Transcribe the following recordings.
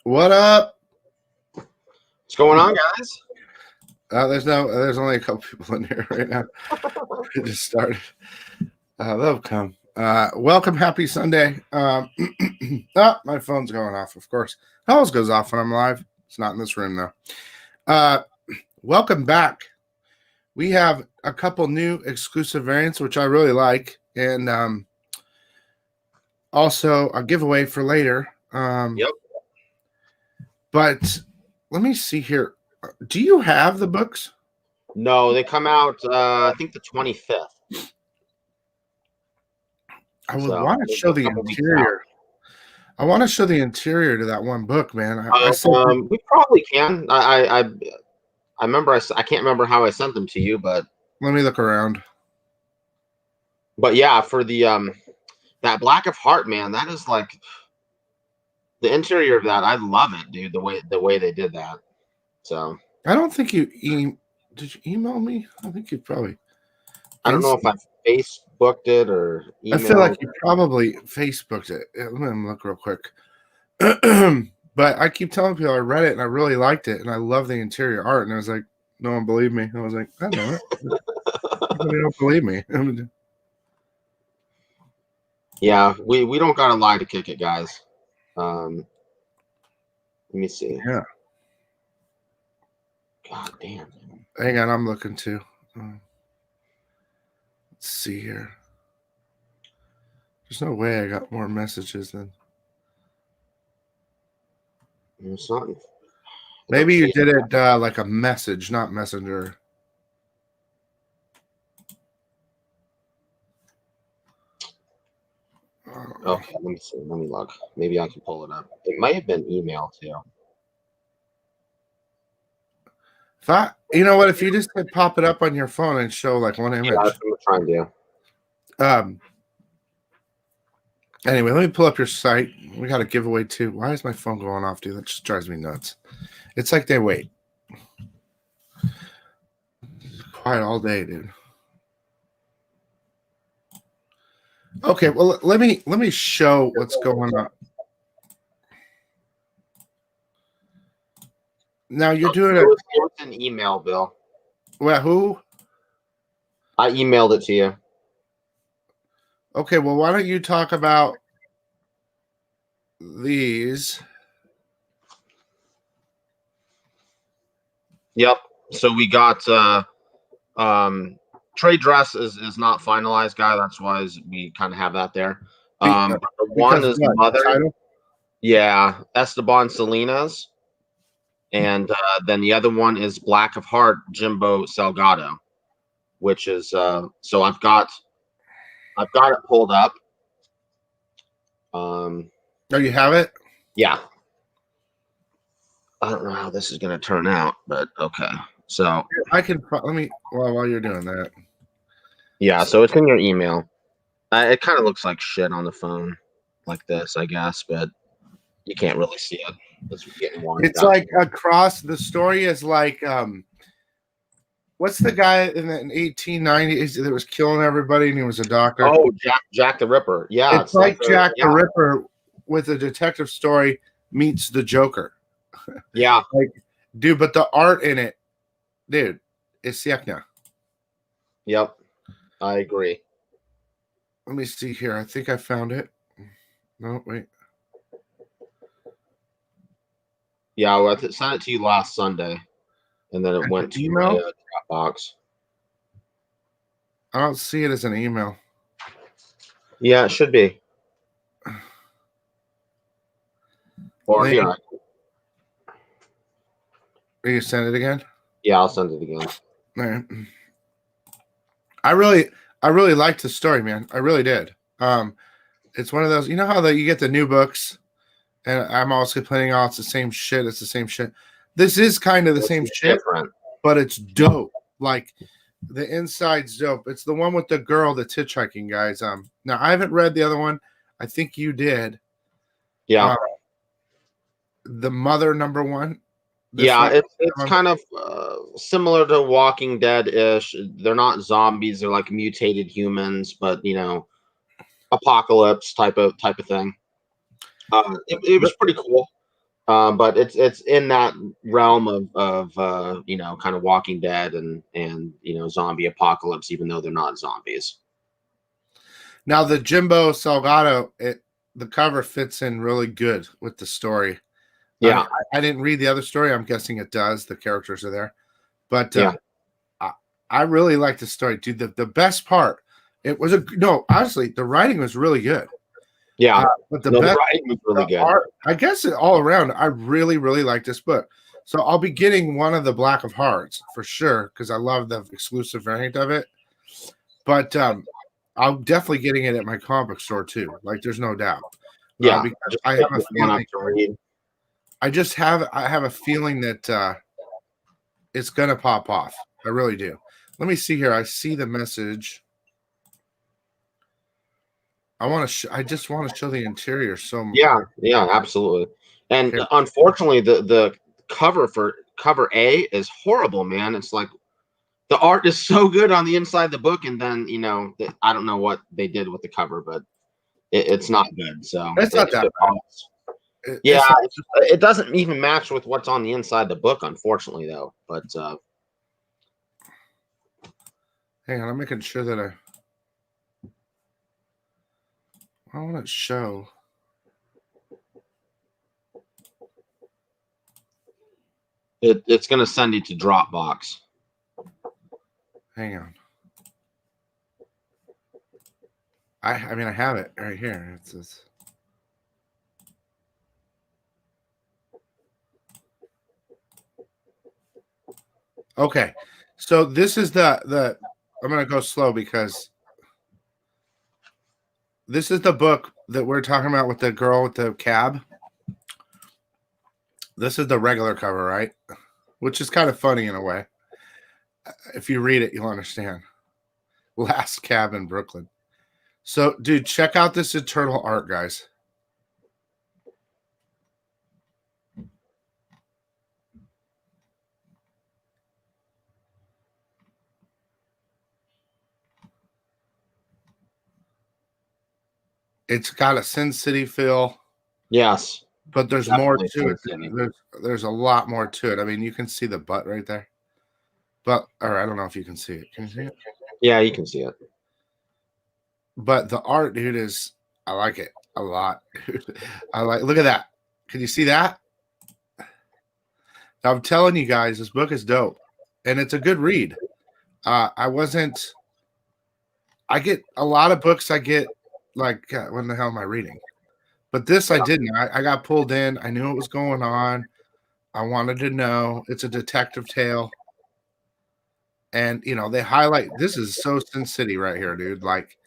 What up? What's going on, guys? There's only a couple people in here right now. It just started. They'll come. Welcome, happy Sunday. My phone's going off, of course. It always goes off when I'm live. It's not in this room though. Welcome back. We have a couple new exclusive variants, which I really like, and also a giveaway for later. Yep. But let me see here. Do you have the books? No, they come out, I think the 25th. I would want to show the interior. I want to show the interior to that one book, man. We probably can. I remember. I can't remember how I sent them to you, but let me look around. But yeah, for the that Black of Heart, man, that is like the interior of that. I love it, dude. The way they did that. So I don't think you did you email me? I think you probably. I don't know if I Facebooked it or emailed. I feel like you probably Facebooked it. Let me look real quick. But I keep telling people I read it and I really liked it and I love the interior art. And I was like, no one believed me. I was like, I know it. They don't believe me. Yeah, we don't gotta lie to kick it, guys. Let me see. Yeah. God damn. Man. Hang on, I'm looking too. Let's see here. There's no way I got more messages than. It's not. Maybe you did it like a message, not messenger. Okay, let me see. Let me look. Maybe I can pull it up. It might have been email too. You know what? If you just pop it up on your phone and show like one image. Yeah, that's what I'm trying to do. Anyway, let me pull up your site. We got a giveaway too. Why is my phone going off, dude? That just drives me nuts. It's like they wait. It's quiet all day, dude. Okay, well let me show what's going on. Now you're doing it. It was an email, Bill. Well, who? I emailed it to you. Okay, well, why don't you talk about these? Yep. So we got trade dress is not finalized, guy. That's why we kind of have that there. The one is Mother. Title? Yeah, Esteban Salinas. And then the other one is Black of Heart, Jimbo Salgado, which is so I've got it pulled up. Oh, you have it? Yeah. I don't know how this is going to turn out, but okay. So I can let me while you're doing that. Yeah, so it's in your email. It kind of looks like shit on the phone, like this, I guess, but you can't really see it. It's like across the story is like what's the guy in the 1890s that was killing everybody and he was a doctor? Oh, Jack the Ripper. Yeah, it's like Jack the Ripper with a detective story meets the Joker. Yeah, like dude, but the art in it, dude, is SICKO. Yep, I agree. Let me see here. I think I found it. No, wait. Yeah, I sent it to you last Sunday, and then it went to email? my Dropbox. I don't see it as an email. Yeah, it should be. Or here. Will you send it again? Yeah, I'll send it again. All right. I really liked the story, man. I really did. It's one of those, you know how you get the new books, and I'm always complaining, oh, it's the same shit. It's the same shit. This is kind of the same shit, but it's dope. Like the inside's dope. It's the one with the girl that's hitchhiking, guys. Now I haven't read the other one. I think you did. Yeah. The Mother #1. Yeah, it's kind of similar to Walking Dead-ish. They're not zombies; they're like mutated humans, but apocalypse type of thing. It was pretty cool. But it's in that realm of kind of Walking Dead and zombie apocalypse, even though they're not zombies. Now the Jimbo Salgado, the cover fits in really good with the story. Yeah, I didn't read the other story. I'm guessing it does. The characters are there, but yeah. I really like the story, dude. The best part, it was honestly, the writing was really good. Yeah, but the the best writing was really good. art, I guess all around, I really, really like this book. So I'll be getting one of the Black of Hearts for sure because I love the exclusive variant of it. But I'm definitely getting it at my comic store too. Like, there's no doubt. Yeah, because I have a feeling. I have a feeling that it's gonna pop off. I really do. Let me see here. I see the message. I just want to show the interior so much. Yeah, absolutely. And unfortunately, the cover for cover A is horrible, man. It's like the art is so good on the inside of the book, and then I don't know what they did with the cover, but it's not good. So it's not that bad. It doesn't even match with what's on the inside the book, unfortunately, though. But hang on, I'm making sure that I want to show. It's going to send you to Dropbox. Hang on. I mean, I have it right here. It says. Okay, so this is the. I'm gonna go slow because this is the book that we're talking about with the girl with the cab. This is the regular cover, right? Which is kind of funny in a way. If you read it, you'll understand. Last cab in Brooklyn. So, dude, check out this internal art, guys. It's got a Sin City feel. Yes. But there's more to it. There's a lot more to it. I mean, you can see the butt right there. But, or I don't know if you can see it. Can you see it? Yeah, you can see it. But the art, dude, I like it a lot. Look at that. Can you see that? I'm telling you guys, this book is dope. And it's a good read. I get a lot of books. I get like, when the hell am I reading? But this I didn't. I got pulled in. I knew what was going on. I wanted to know. It's a detective tale. And, they highlight, this is so Sin City right here, dude. Like,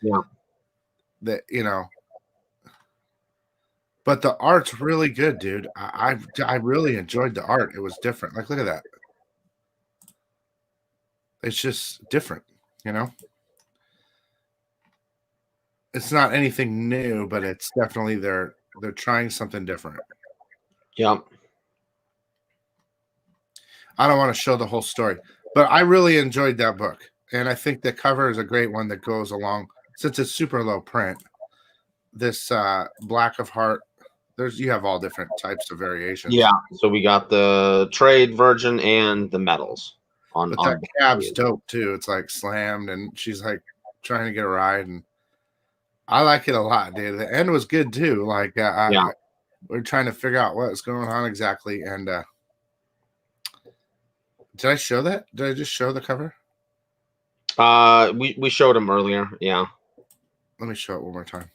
that, but the art's really good, dude. I really enjoyed the art. It was different. Like, look at that. It's just different, It's not anything new, but it's definitely they're trying something different. Yep. I don't want to show the whole story, but I really enjoyed that book. And I think the cover is a great one that goes along, since it's super low print. This Black of Heart, you have all different types of variations. Yeah, so we got the trade virgin and the metals on. But that cab's dope too. It's like slammed, and she's like trying to get a ride, and I like it a lot, dude. The end was good too. Like, we're trying to figure out what's going on exactly. And did I show that? Did I just show the cover? We showed them earlier. Yeah. Let me show it one more time.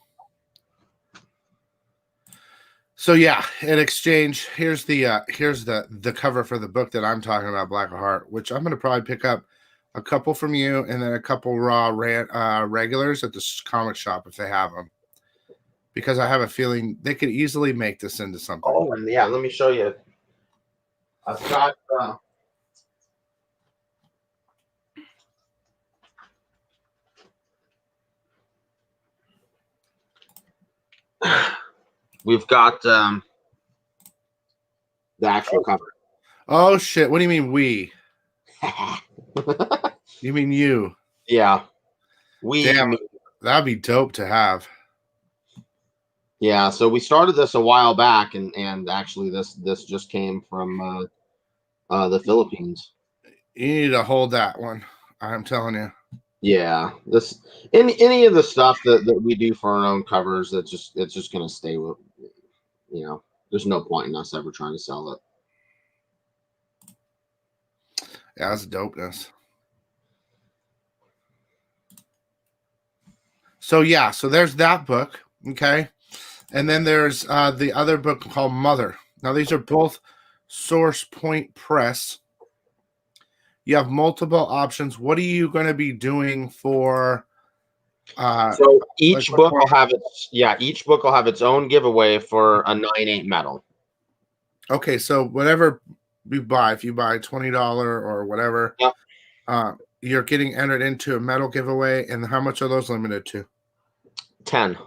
So yeah, in exchange, here's the cover for the book that I'm talking about, Black of Heart, which I'm gonna probably pick up a couple from you and then a couple raw regulars at the comic shop if they have them, because I have a feeling they could easily make this into something. Oh, and yeah, let me show you. I've got. We've got the actual cover. Oh shit! What do you mean we? You mean you? Yeah. Damn, that'd be dope to have. Yeah, so we started this a while back, and actually this just came from the Philippines. You need to hold that one. I'm telling you. Yeah, this any of the stuff that we do for our own covers, it's just gonna stay with, you know. There's no point in us ever trying to sell it. Yeah, that's dopeness. So yeah, so there's that book, okay, and then there's the other book called Mother. Now these are both Source Point Press. You have multiple options. What are you going to be doing for? So each Like book will have each book will have its own giveaway for a 9/8 medal. Okay, so whatever you buy, if you buy $20 or whatever, Yep. You're getting entered into a medal giveaway. And how much are those limited to? 10.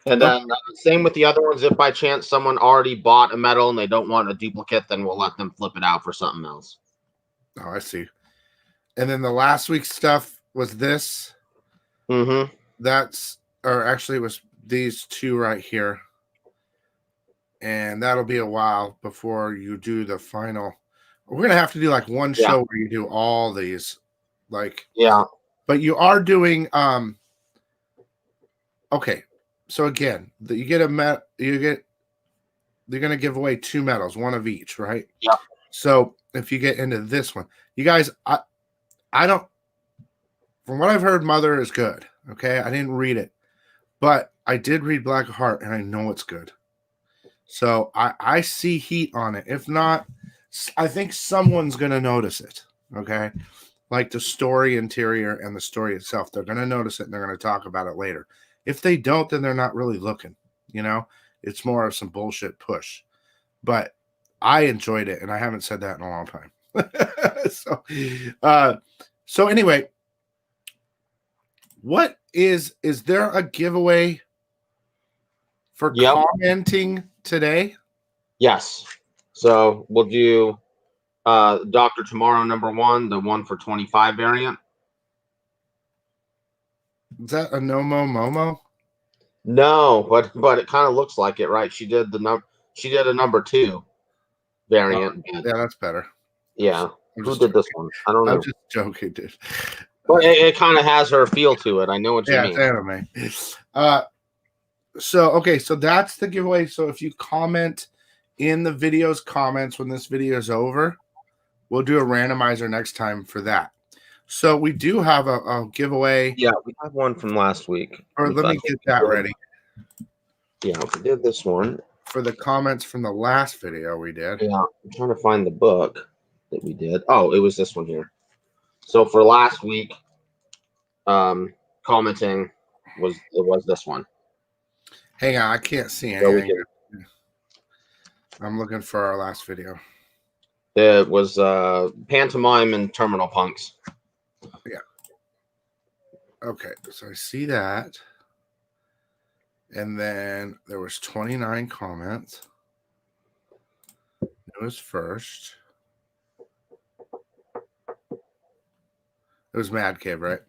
And Okay. then same with the other ones. If by chance someone already bought a medal and they don't want a duplicate, then we'll let them flip it out for something else. Oh, I see. And then the last week's stuff was this. Mm-hmm. Or actually, it was these two right here. And that'll be a while before you do the final. We're gonna have to do like one show where you do all these, like But you are doing okay. So again, you get they're gonna give away 2 medals, one of each, right? Yeah. So if you get into this one, you guys, I don't. From what I've heard, Mother is good. Okay, I didn't read it, but I did read Black Heart, and I know it's good. So I see heat on it. If not, I think someone's gonna notice it. Okay, like the story interior and the story itself, they're gonna notice it and they're gonna talk about it later. If they don't, then they're not really looking. It's more of some bullshit push. But I enjoyed it, and I haven't said that in a long time. So anyway, what is there a giveaway for commenting today? Yes. So we'll do Dr. Tomorrow #1, the 1 for 25 variant. Is that a Nomo Momo? No, but it kind of looks like it, right? She did a #2 variant. Yeah, that's better. Yeah. Who did this one? I don't know. I'm just joking, dude. But it kind of has her feel to it. I know what you mean. It's anime. So that's the giveaway. So if you comment in the video's comments when this video is over, we'll do a randomizer next time for that. So we do have a giveaway. Yeah, we have one from last week. Or let me get that ready. Yeah, we did this one. For the comments from the last video we did. Yeah, I'm trying to find the book that we did. Oh, it was this one here. So for last week, commenting was this one. Hang on, I can't see anything. I'm looking for our last video. It was Pantomime and Terminal Punks. Yeah. Okay, so I see that. And then there was 29 comments. It was first. It was Mad Cave, right?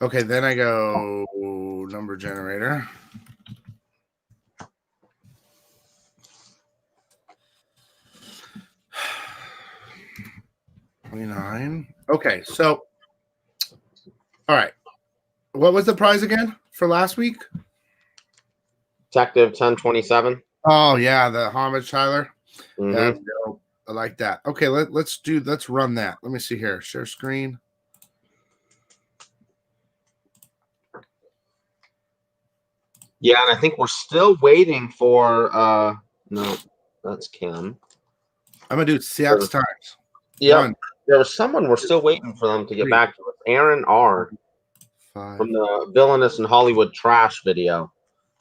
Okay, then I go number generator. $29. Okay, so all right. What was the prize again for last week? Detective 1027. Oh yeah, the homage Tyler. Mm-hmm. That's dope. I like that. Okay, let's run that. Let me see here. Share screen. Yeah, and I think we're still waiting for no, that's Kim. I'm gonna do it 6 times. Yeah, there was someone we're still waiting for them to get back to us. Aaron R. 5. From the Villainous and Hollywood Trash video.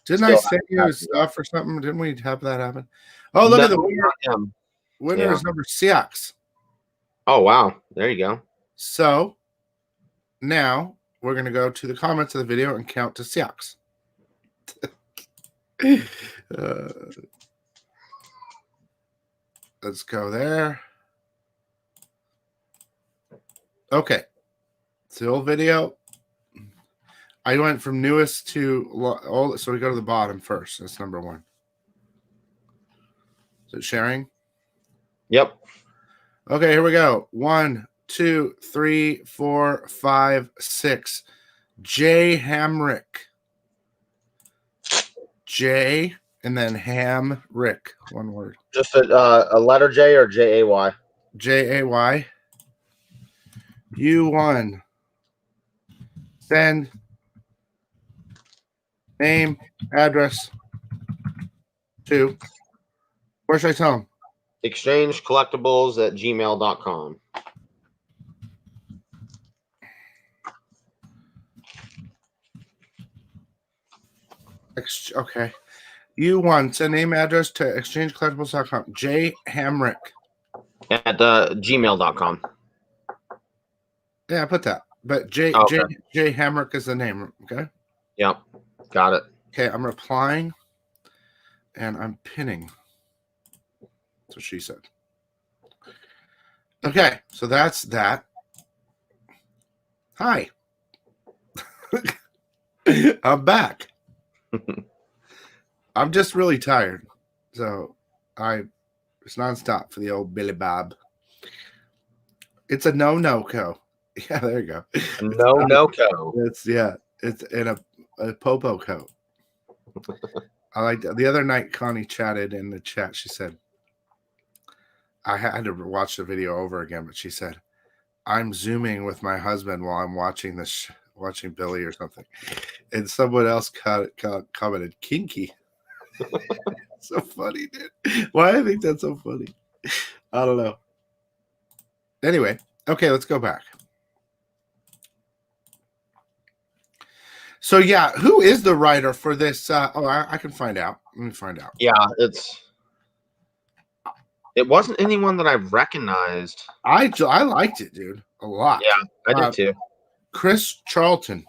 Didn't I send you stuff or something? Didn't we have that happen? Oh, look at the winner. Winner is number 6. Oh wow, there you go. So now we're gonna go to the comments of the video and count to 6. Let's go there. Okay. It's the old video. I went from newest to old, so we go to the bottom first. That's number 1. Is it sharing? Yep. Okay, here we go. 1, 2, 3, 4, 5, 6. J. Hamrick. J and then Hamrick. One word. Just a letter J or J-A-Y? J-A-Y. U1. Send. Name, address. 2. Where should I tell him? ExchangeCollectibles@gmail.com. Okay. U1. Send name, address to ExchangeCollectibles.com. J. Hamrick. At gmail.com. Yeah, I put that. But J Hamrick is the name. Okay. Yep. Got it. Okay, I'm replying and I'm pinning. That's what she said. Okay, so that's that. Hi. I'm back. I'm just really tired. So it's nonstop for the old Billy Bob. It's a no-co. Yeah, there you go. No-co. It's in a popo coat. I like the other night Connie chatted in the chat. She said, I had to watch the video over again, but she said, I'm zooming with my husband while I'm watching this, watching Billy or something. And someone else commented, kinky. So funny, dude. Why I think that's so funny? I don't know. Anyway, okay, let's go back. So yeah, who is the writer for this? I can find out. Let me find out. Yeah, it wasn't anyone that I recognized. I liked it, dude, a lot. Yeah, I did too. Chris Charlton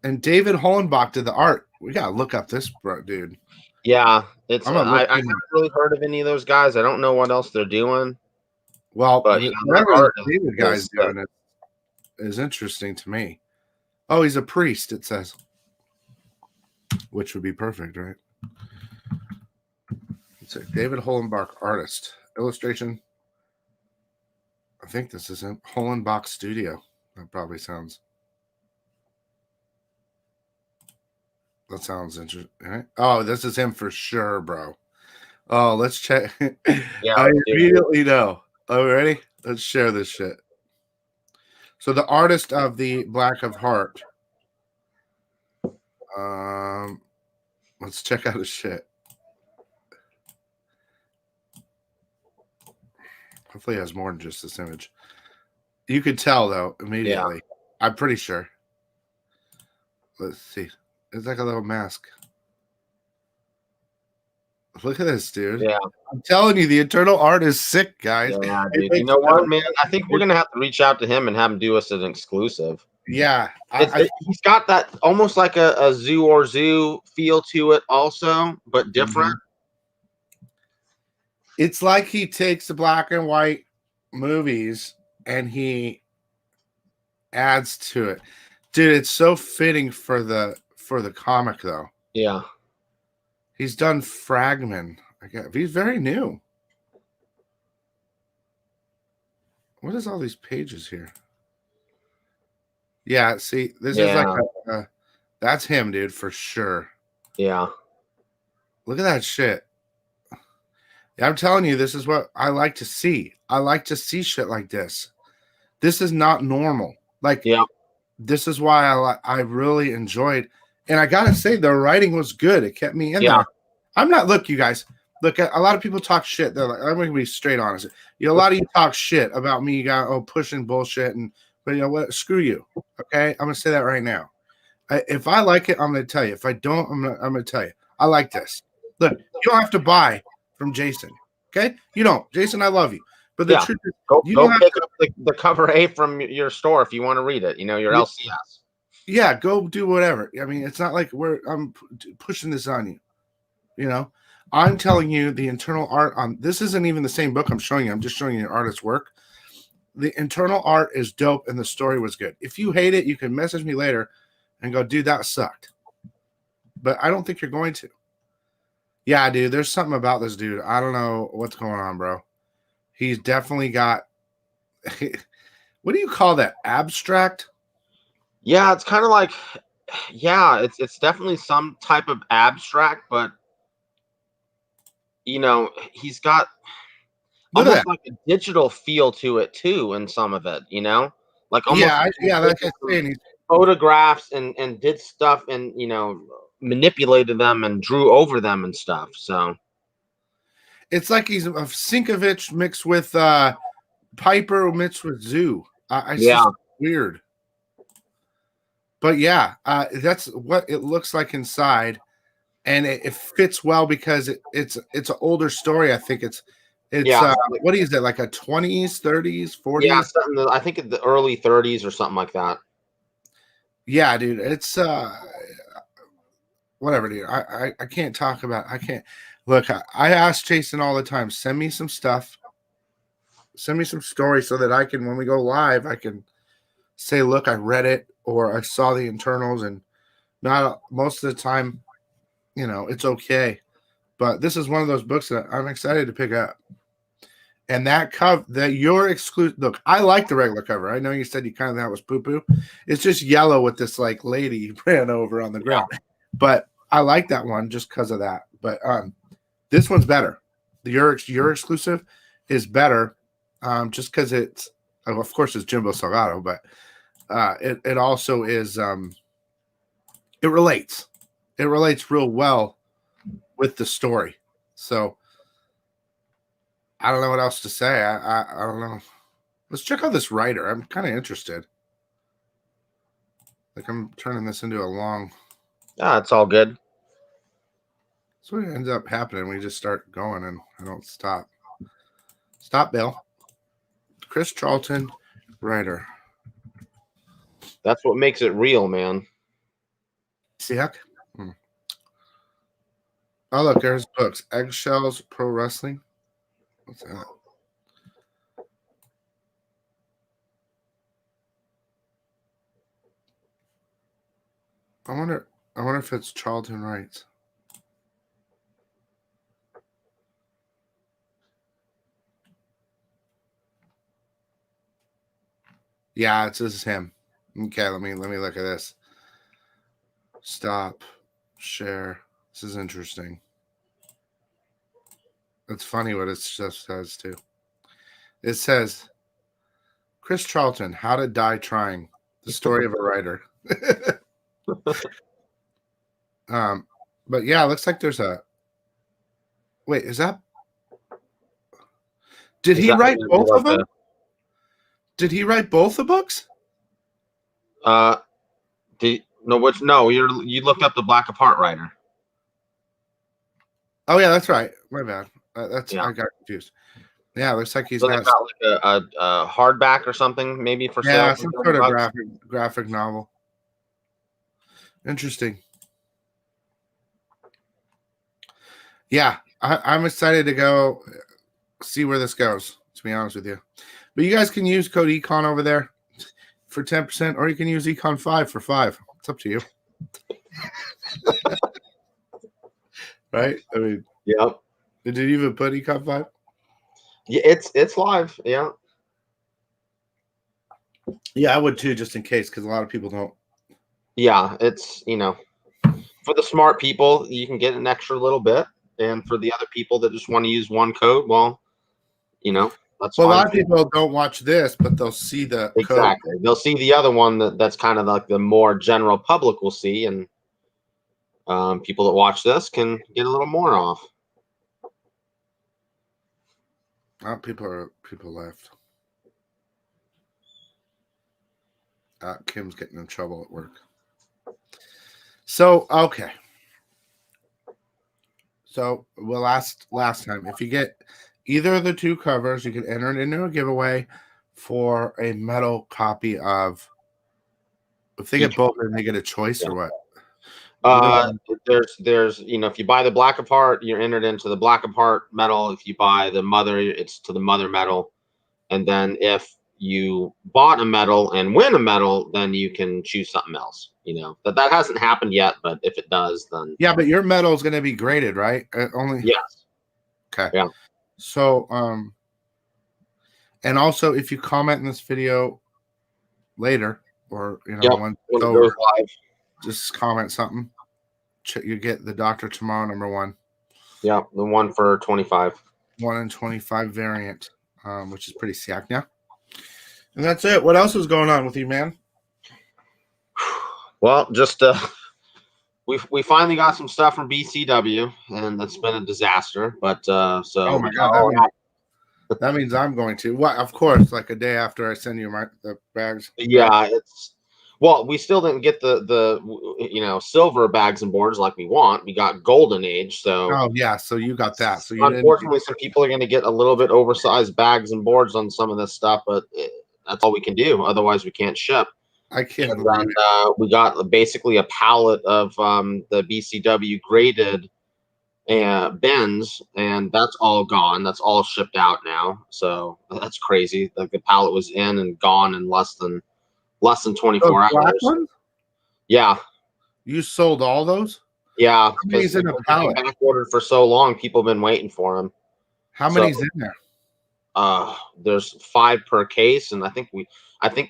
and David Hollenbach did the art. We gotta look up this dude. Yeah, I haven't really heard of any of those guys. I don't know what else they're doing. Well, but whatever David guy's doing is interesting to me. Oh, he's a priest, it says. Which would be perfect, right? It's a David Hollenbach artist. Illustration. I think this is him. Hollenbach Studio. That probably sounds. That sounds interesting. Right? Oh, this is him for sure, bro. Oh, let's check. Yeah, I immediately know. Are we ready? Let's share this shit. So the artist of the Black of Heart. Let's check out his shit. Hopefully, he has more than just this image. You could tell though immediately. Yeah. I'm pretty sure. Let's see. It's like a little mask. Look at this, dude. Yeah. I'm telling you, the internal art is sick, guys. Yeah, dude. You know what, man? I think we're gonna have to reach out to him and have him do us an exclusive. Yeah. He's got that almost like a Zoo or Zoo feel to it also, but different. It's like he takes the black and white movies and he adds to it. Dude, it's so fitting for the comic though. Yeah. He's done Fragment. He's very new. What is all these pages here? Yeah, see, this is like that's him, dude, for sure. Yeah. Look at that shit. Yeah, I'm telling you, this is what I like to see. I like to see shit like this. This is not normal. Like, yeah. This is why I really enjoyed. And I gotta say, the writing was good. It kept me in there. I'm not. Look, you guys. Look, a lot of people talk shit. They're like, I'm gonna be straight honest. You know, a lot of you talk shit about me. You got pushing bullshit, but you know what? Screw you. Okay, I'm gonna say that right now. If I like it, I'm gonna tell you. If I don't, I'm gonna tell you. I like this. Look, you don't have to buy from Jason. Okay, you don't. Jason, I love you. But the truth is, go pick up the cover A from your store if you want to read it. You know, your LCS. Yeah, go do whatever. I mean, it's not like I'm pushing this on you. You know, I'm telling you the internal art on this isn't even the same book I'm showing you. I'm just showing you the artist's work. The internal art is dope and the story was good. If you hate it, you can message me later. and go, dude, that sucked. But I don't think you're going to. Yeah, dude, there's something about this dude. I don't know what's going on, bro. He's definitely got, what do you call that? Abstract? Yeah, it's kind of like, yeah, it's definitely some type of abstract, but you know, he's got Look at almost that. like a digital feel to it too in some of it, you know? Like almost Yeah, like I said, he's photographs and did stuff and, you know, manipulated them and drew over them and stuff. So it's like he's a Sinkovich mixed with Piper mixed with Zoo. It's yeah, just weird. But yeah, that's what it looks like inside, and it fits well because it's an older story. I think it's yeah, what is it, like a 20s, 30s, yeah, 40s? something I think in the early 30s or something like that. Yeah, dude, it's whatever, dude. I can't talk about. I can't look. I ask Jason all the time. Send me some stuff. Send me some stories so that I can, when we go live, I can say, look, I read it or I saw the internals, and not most of the time, you know, it's okay. But this is one of those books that I'm excited to pick up. And that cover, that your exclusive look, I like the regular cover. I know you said you kind of thought it was poo-poo. It's just yellow with this like lady ran over on the ground. Yeah. But I like that one just because of that. But this one's better. Your exclusive is better, just because it's, of course, it's Jimbo Salgado, but it also is it relates. It relates real well with the story. So I don't know what else to say. I don't know. Let's check out this writer. I'm kind of interested. Like, I'm turning this into a long. Yeah, it's all good. So what ends up happening, we just start going and I don't stop. Stop, Bill. Chris Charlton, writer. That's what makes it real, man. See, heck. Oh, look, there's books. Eggshells Pro Wrestling. What's that? I wonder if it's Charlton writes. Yeah, this is him. Okay, let me look at this. Stop. Share. This is interesting. It's funny what it just says too. It says Chris Charlton, How to Die Trying. The story of a writer. But yeah, it looks like there's a wait, is that did he write both of them? Did he write both the books? No, you looked up the Black Apart writer. Oh yeah, that's right. My bad. Yeah. I got confused. Yeah, it looks like he's got like a hardback or something, maybe for sale. Yeah, some sort of graphic novel. Interesting. Yeah, I'm excited to go see where this goes, to be honest with you. But you guys can use code Econ over there for 10%, or you can use Econ 5 for 5. It's up to you. Right? I mean, yep. Did you even put Econ 5? Yeah, it's live. Yeah. Yeah, I would too, just in case, because a lot of people don't. Yeah, it's, you know, for the smart people, you can get an extra little bit. And for the other people that just want to use one code, well, you know, that's well, a lot of people don't watch this, but they'll see the exactly. Code. They'll see the other one that's kind of like the more general public will see, and people that watch this can get a little more off. Oh, people left. Kim's getting in trouble at work. So okay. So well, last time, if you get either of the two covers, you can enter it into a giveaway for a metal copy of. If they get both, then they get a choice or what? There's you know, if you buy the Black Apart, you're entered into the Black Apart metal. If you buy the Mother, it's to the Mother metal. And then if you bought a metal and win a metal, then you can choose something else. You know, that hasn't happened yet, but if it does, then yeah. But your metal is going to be graded, right? Only yes. okay. Yeah. So and also if you comment in this video later, or you know, when it over, goes live, just comment something. You get the Dr. Tomorrow #1. Yeah, the one for 25. 1 in 25 variant, which is pretty sick now. And that's it. What else is going on with you, man? Well, just we finally got some stuff from BCW, and that's been a disaster. But so oh my god, that means I'm going to. What? Of course, like a day after I send you the bags. Yeah, it's well, we still didn't get the you know, silver bags and boards like we want. We got golden age, so oh yeah, so you got that. So you unfortunately, some people are going to get a little bit oversized bags and boards on some of this stuff, but that's all we can do. Otherwise, we can't ship. I can't And believe then we got basically a pallet of the BCW graded bins, and that's all gone. That's all shipped out now. So that's crazy. Like the pallet was in and gone in less than 24 black hours. ones? Yeah. You sold all those? Yeah. How many's in a pallet? Back ordered for so long, people have been waiting for them. How many's in there? There's 5 per case, and I think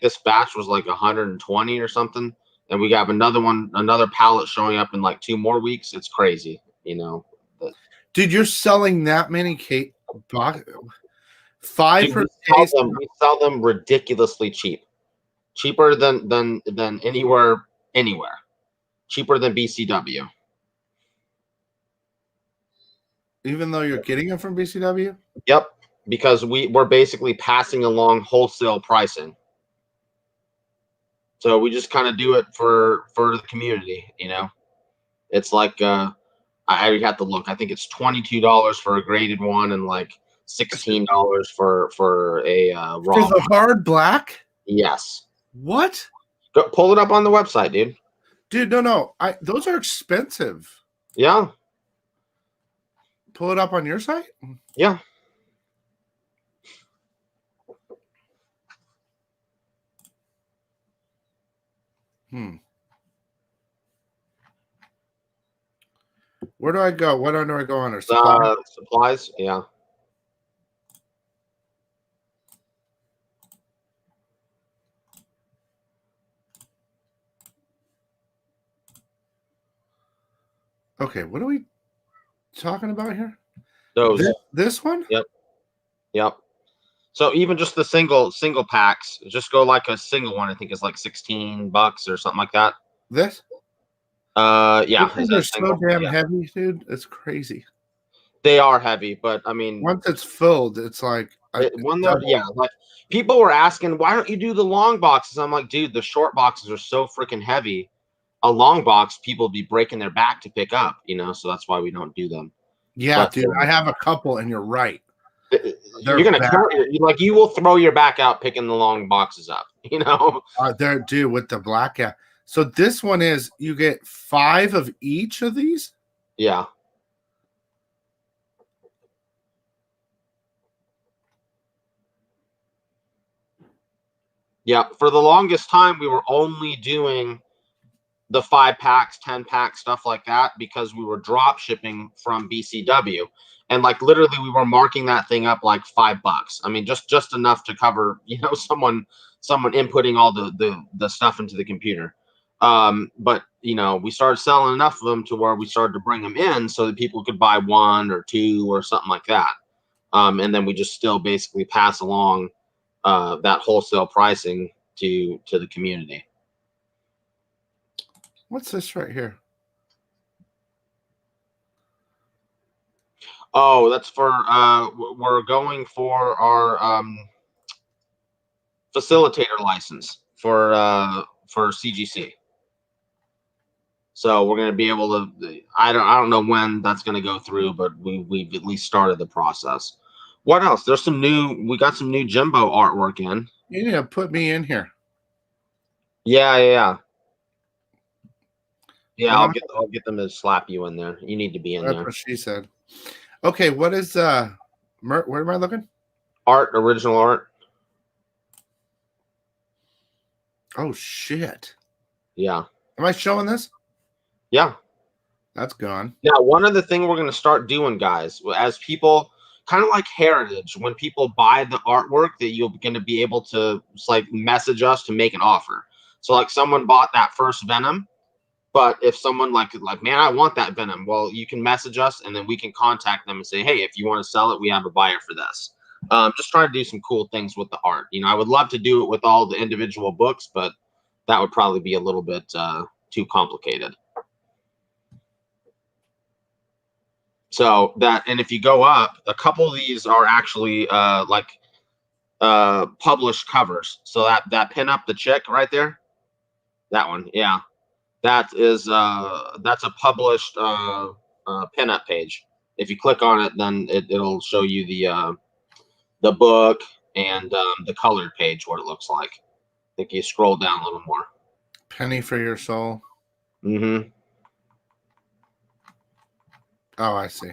this batch was like 120 or something. And we have another pallet showing up in like 2 more weeks. It's crazy, you know. Dude, you're selling that many cake box? 5 per case? We sell them ridiculously cheap. Cheaper than anywhere. Cheaper than BCW. Even though you're getting them from BCW? Yep, because we're basically passing along wholesale pricing. So we just kind of do it for the community, you know. It's like I have to look. I think it's $22 for a graded one and like $16 for a raw. For the hard black? Yes. What? Go pull it up on the website, dude. Dude, no. Those are expensive. Yeah. Pull it up on your site? Yeah. Where do I go? What do I go under? Supplies? Supplies, yeah. Okay, what are we talking about here? Those. This one? Yep. So even just the single packs, just go like a single one. I think it's like $16 or something like that. This? Yeah. They're so damn heavy, dude. It's crazy. They are heavy, but I mean, once it's filled, it's like like people were asking, why don't you do the long boxes? I'm like, dude, the short boxes are so freaking heavy. A long box, people be breaking their back to pick up, you know, so that's why we don't do them. Yeah, dude, I have a couple, and you're right. You're gonna like you will throw your back out picking the long boxes up, you know. They're dude with the black. Yeah. So this one is you get 5 of each of these. Yeah. Yeah. For the longest time, we were only doing the 5 packs, 10 packs, stuff like that, because we were drop shipping from BCW. And like literally we were marking that thing up like $5. I mean, just enough to cover, you know, someone inputting all the stuff into the computer. But you know, we started selling enough of them to where we started to bring them in so that people could buy 1 or 2 or something like that. And then we just still basically pass along that wholesale pricing to the community. What's this right here? Oh, that's for we're going for our facilitator license for CGC. So we're going to be able to. I don't know when that's going to go through, but we've at least started the process. What else? There's some new. We got some new Jimbo artwork in. You need to put me in here. Yeah. I'll get them to slap you in there. You need to be in there. That's what she said. Okay, what is where am I looking? Original art. Oh shit. Yeah. Am I showing this? Yeah. That's gone. Now, one other thing we're going to start doing, guys, as people, kind of like Heritage, when people buy the artwork, that you're going to be able to like message us to make an offer. So like someone bought that first Venom, but if someone like, man, I want that Venom, well, you can message us and then we can contact them and say, hey, if you want to sell it, we have a buyer for this. Just trying to do some cool things with the art. You know, I would love to do it with all the individual books, but that would probably be a little bit too complicated. So that, and if you go up, a couple of these are actually published covers. So that pin up the chick right there, that one, yeah, that is that's a published pin up page. If you click on it, then it'll show you the book and the colored page, what it looks like. I think you scroll down a little more. Penny for your soul. Mm-hmm. Oh, I see.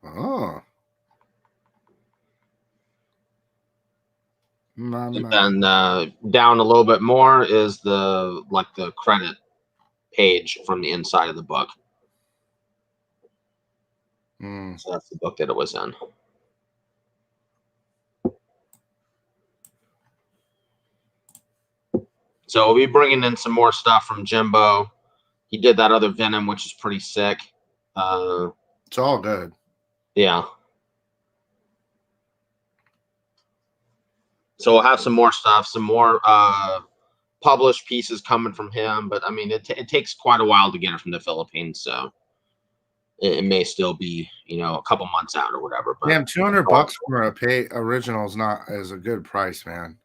Oh. And then down a little bit more is the credit page from the inside of the book. So that's the book that it was in. So we'll be bringing in some more stuff from Jimbo. He did that other Venom, which is pretty sick. It's all good. Yeah. So we'll have some more stuff, some more published pieces coming from him. But I mean, it takes quite a while to get it from the Philippines, so it may still be, you know, a couple months out or whatever. But damn, $200 for a pay original is a good price, man.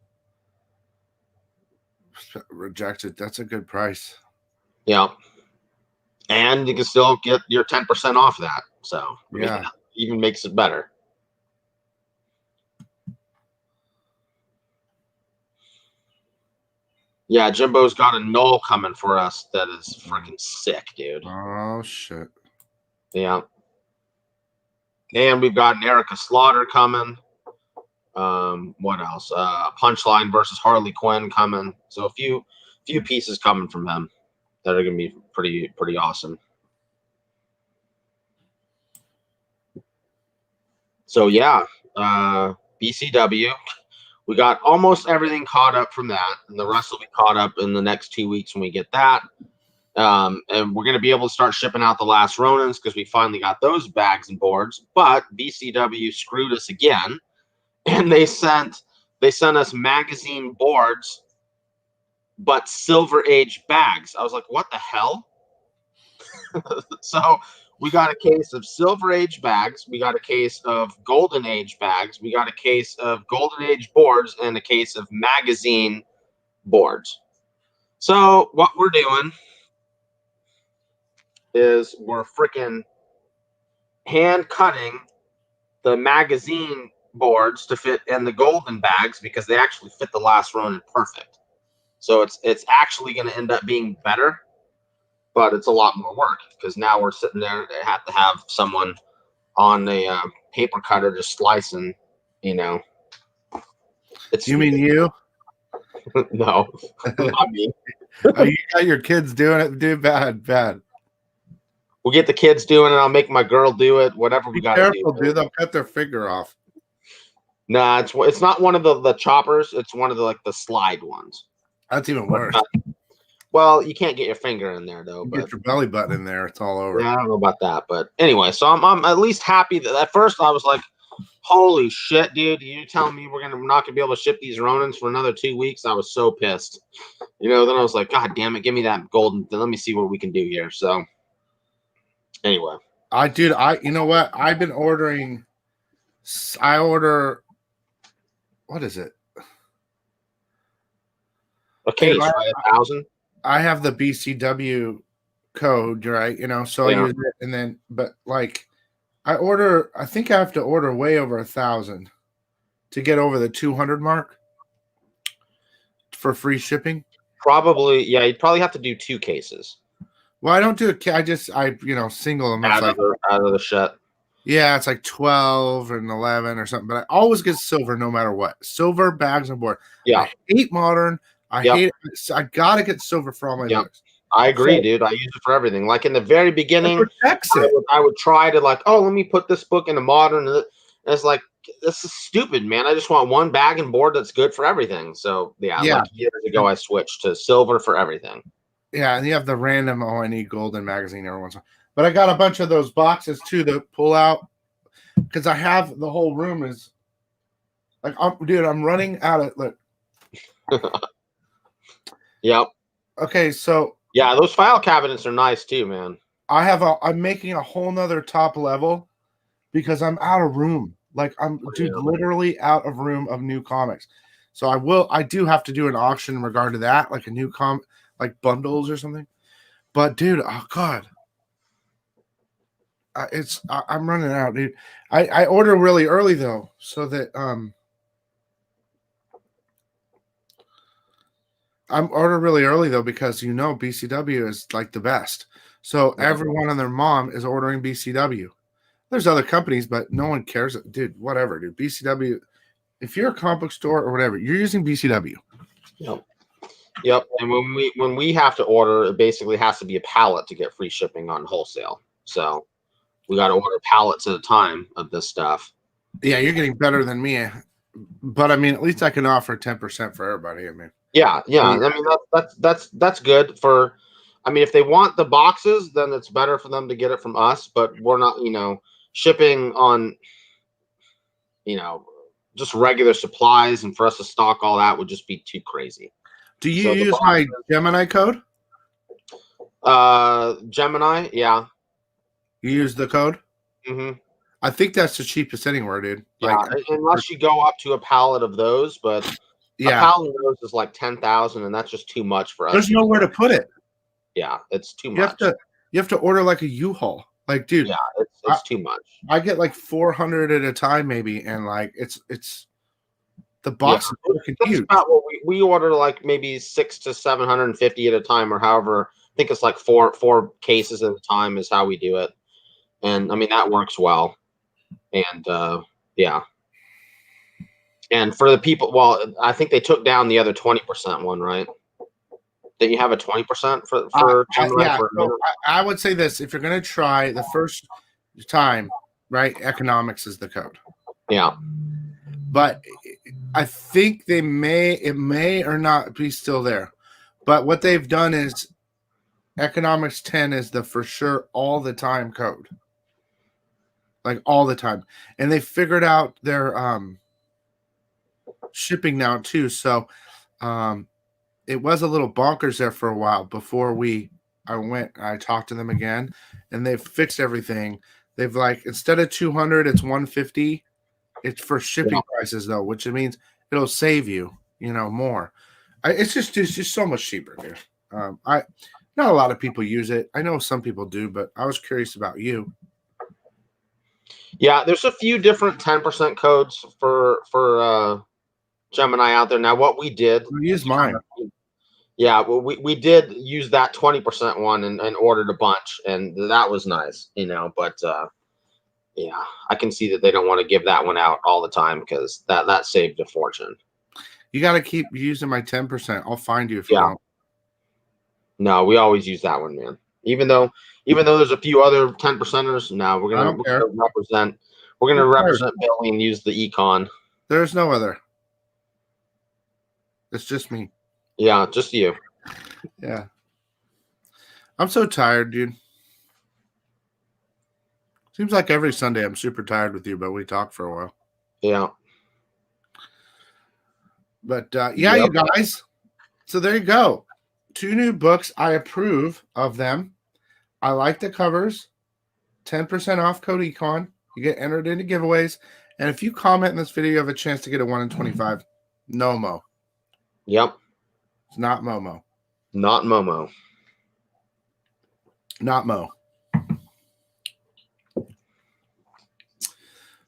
Rejected. That's a good price. Yeah. And you can still get your 10% off that. So yeah, I mean, even makes it better. Yeah, Jimbo's got a null coming for us that is freaking sick, dude. Oh shit. Yeah. And we've got an Erica Slaughter coming. What else? Punchline versus Harley Quinn coming. So a few pieces coming from him that are gonna be pretty awesome. So yeah, BCW. We got almost everything caught up from that, and the rest will be caught up in the next 2 weeks when we get that. And we're going to be able to start shipping out the last Ronins because we finally got those bags and boards. But BCW screwed us again, and they sent us magazine boards, but Silver Age bags. I was like, what the hell? So we got a case of Silver Age bags. We got a case of Golden Age bags. We got a case of Golden Age boards and a case of magazine boards. So what we're doing is we're freaking hand cutting the magazine boards to fit in the golden bags because they actually fit the last Ronin perfect. So it's actually going to end up being better, but it's a lot more work because now we're sitting there. They have to have someone on a paper cutter just slicing, you know. You mean you? No, not me. Oh, you got your kids doing it, dude. Bad. We'll get the kids doing it. I'll make my girl do it. Whatever we got to do. Dude. They'll cut their finger off. Nah, it's not one of the choppers. It's one of the slide ones. That's even worse. Well, you can't get your finger in there though. Get your belly button in there. It's all over. Yeah, I don't know about that, but anyway. So I'm at least happy that at first I was like, "Holy shit, dude! You're telling me we're not gonna be able to ship these Ronins for another 2 weeks?" I was so pissed. You know. Then I was like, "God damn it! Give me that golden. Then let me see what we can do here." So anyway, you know what? I've been ordering. I order. What is it? A case, right? 1,000. I have the BCW code, right? You know, so I use it, and then, but like, I think I have to order way over 1,000 to get over the 200 mark for free shipping. Probably, yeah. You'd probably have to do 2 cases. Well, I don't do it. I single them out of the shit. Yeah, it's like 12 and 11 or something. But I always get silver no matter what. Silver bags and board. Yeah. I hate modern. I hate it. I gotta get silver for all my books. I agree, dude. I use it for everything. Like in the very beginning, I would try to like, oh, let me put this book in a modern. And it's like, this is stupid, man. I just want one bag and board that's good for everything. So yeah. Like years ago, I switched to silver for everything. Yeah, and you have the random I need golden magazine every once in a while. But I got a bunch of those boxes too to pull out because I have the whole room is like, dude, I'm running out of look. Yep. Okay, so yeah, those file cabinets are nice too, man. I'm making a whole nother top level because I'm out of room. Like literally out of room of new comics. So I do have to do an auction in regard to that, like a new like bundles or something. But dude, oh god, I'm running out, dude. I order really early though, so that I'm order really early though because BCW is like the best. So everyone and their mom is ordering BCW. There's other companies, but no one cares, dude. Whatever, dude. BCW. If you're a comic book store or whatever, you're using BCW. Yep. And when we have to order, it basically has to be a pallet to get free shipping on wholesale. So we got to order pallets at a time of this stuff. Yeah, you're getting better than me, but I mean, at least I can offer 10% for everybody. I mean, yeah. I mean, that's good for. I mean, if they want the boxes, then it's better for them to get it from us. But we're not, shipping on, just regular supplies, and for us to stock all that would just be too crazy. Do you use my Gemini code? Gemini, yeah. You use the code? Mm-hmm. I think that's the cheapest anywhere, dude. Yeah, unless you go up to a pallet of those, but a pallet of those is like 10,000, and that's just too much for us. There's nowhere to put it. Yeah, it's too much. You have to order like a U-Haul. Like, dude, yeah, it's too much. I get like 400 at a time, maybe, and like it's the box is freaking huge. About what we order like maybe 600 to 750 at a time, or however. I think it's like four cases at a time is how we do it, and I mean that works well. And yeah, and for the people, well, I think they took down the other 20% one, right? Didn't you have a 20% for Gemini? Yeah, I would say this: if you're going to try the first time, right, economics is the code. Yeah, but I think it may or not be still there. But what they've done is economics 10 is the for sure all the time code. Like all the time. And they figured out their shipping now too. So it was a little bonkers there for a while before I talked to them again, and they've fixed everything. They've like, instead of 200, it's 150. It's for shipping prices though, which means it'll save you, more. It's just so much cheaper, dude. Not a lot of people use it. I know some people do, but I was curious about you. Yeah, there's a few different 10% codes for Gemini out there. Now, what we did, use mine. Yeah, well, we did use that 20% one and ordered a bunch, and that was nice, But yeah, I can see that they don't want to give that one out all the time because that saved a fortune. You got to keep using my 10%. I'll find you if you don't. No, we always use that one, man. Even though there's a few other 10%ers, no, we're gonna represent Billy and use the econ. There's no other. It's just me. Yeah, just you. Yeah. I'm so tired, dude. Seems like every Sunday I'm super tired with you, but we talk for a while. Yeah. But you guys. So there you go. 2 new books. I approve of them. I like the covers. 10% off code econ. You get entered into giveaways. And if you comment in this video, you have a chance to get a 1 in 25. No mo. Yep. It's not Momo. Not Momo. Not Mo.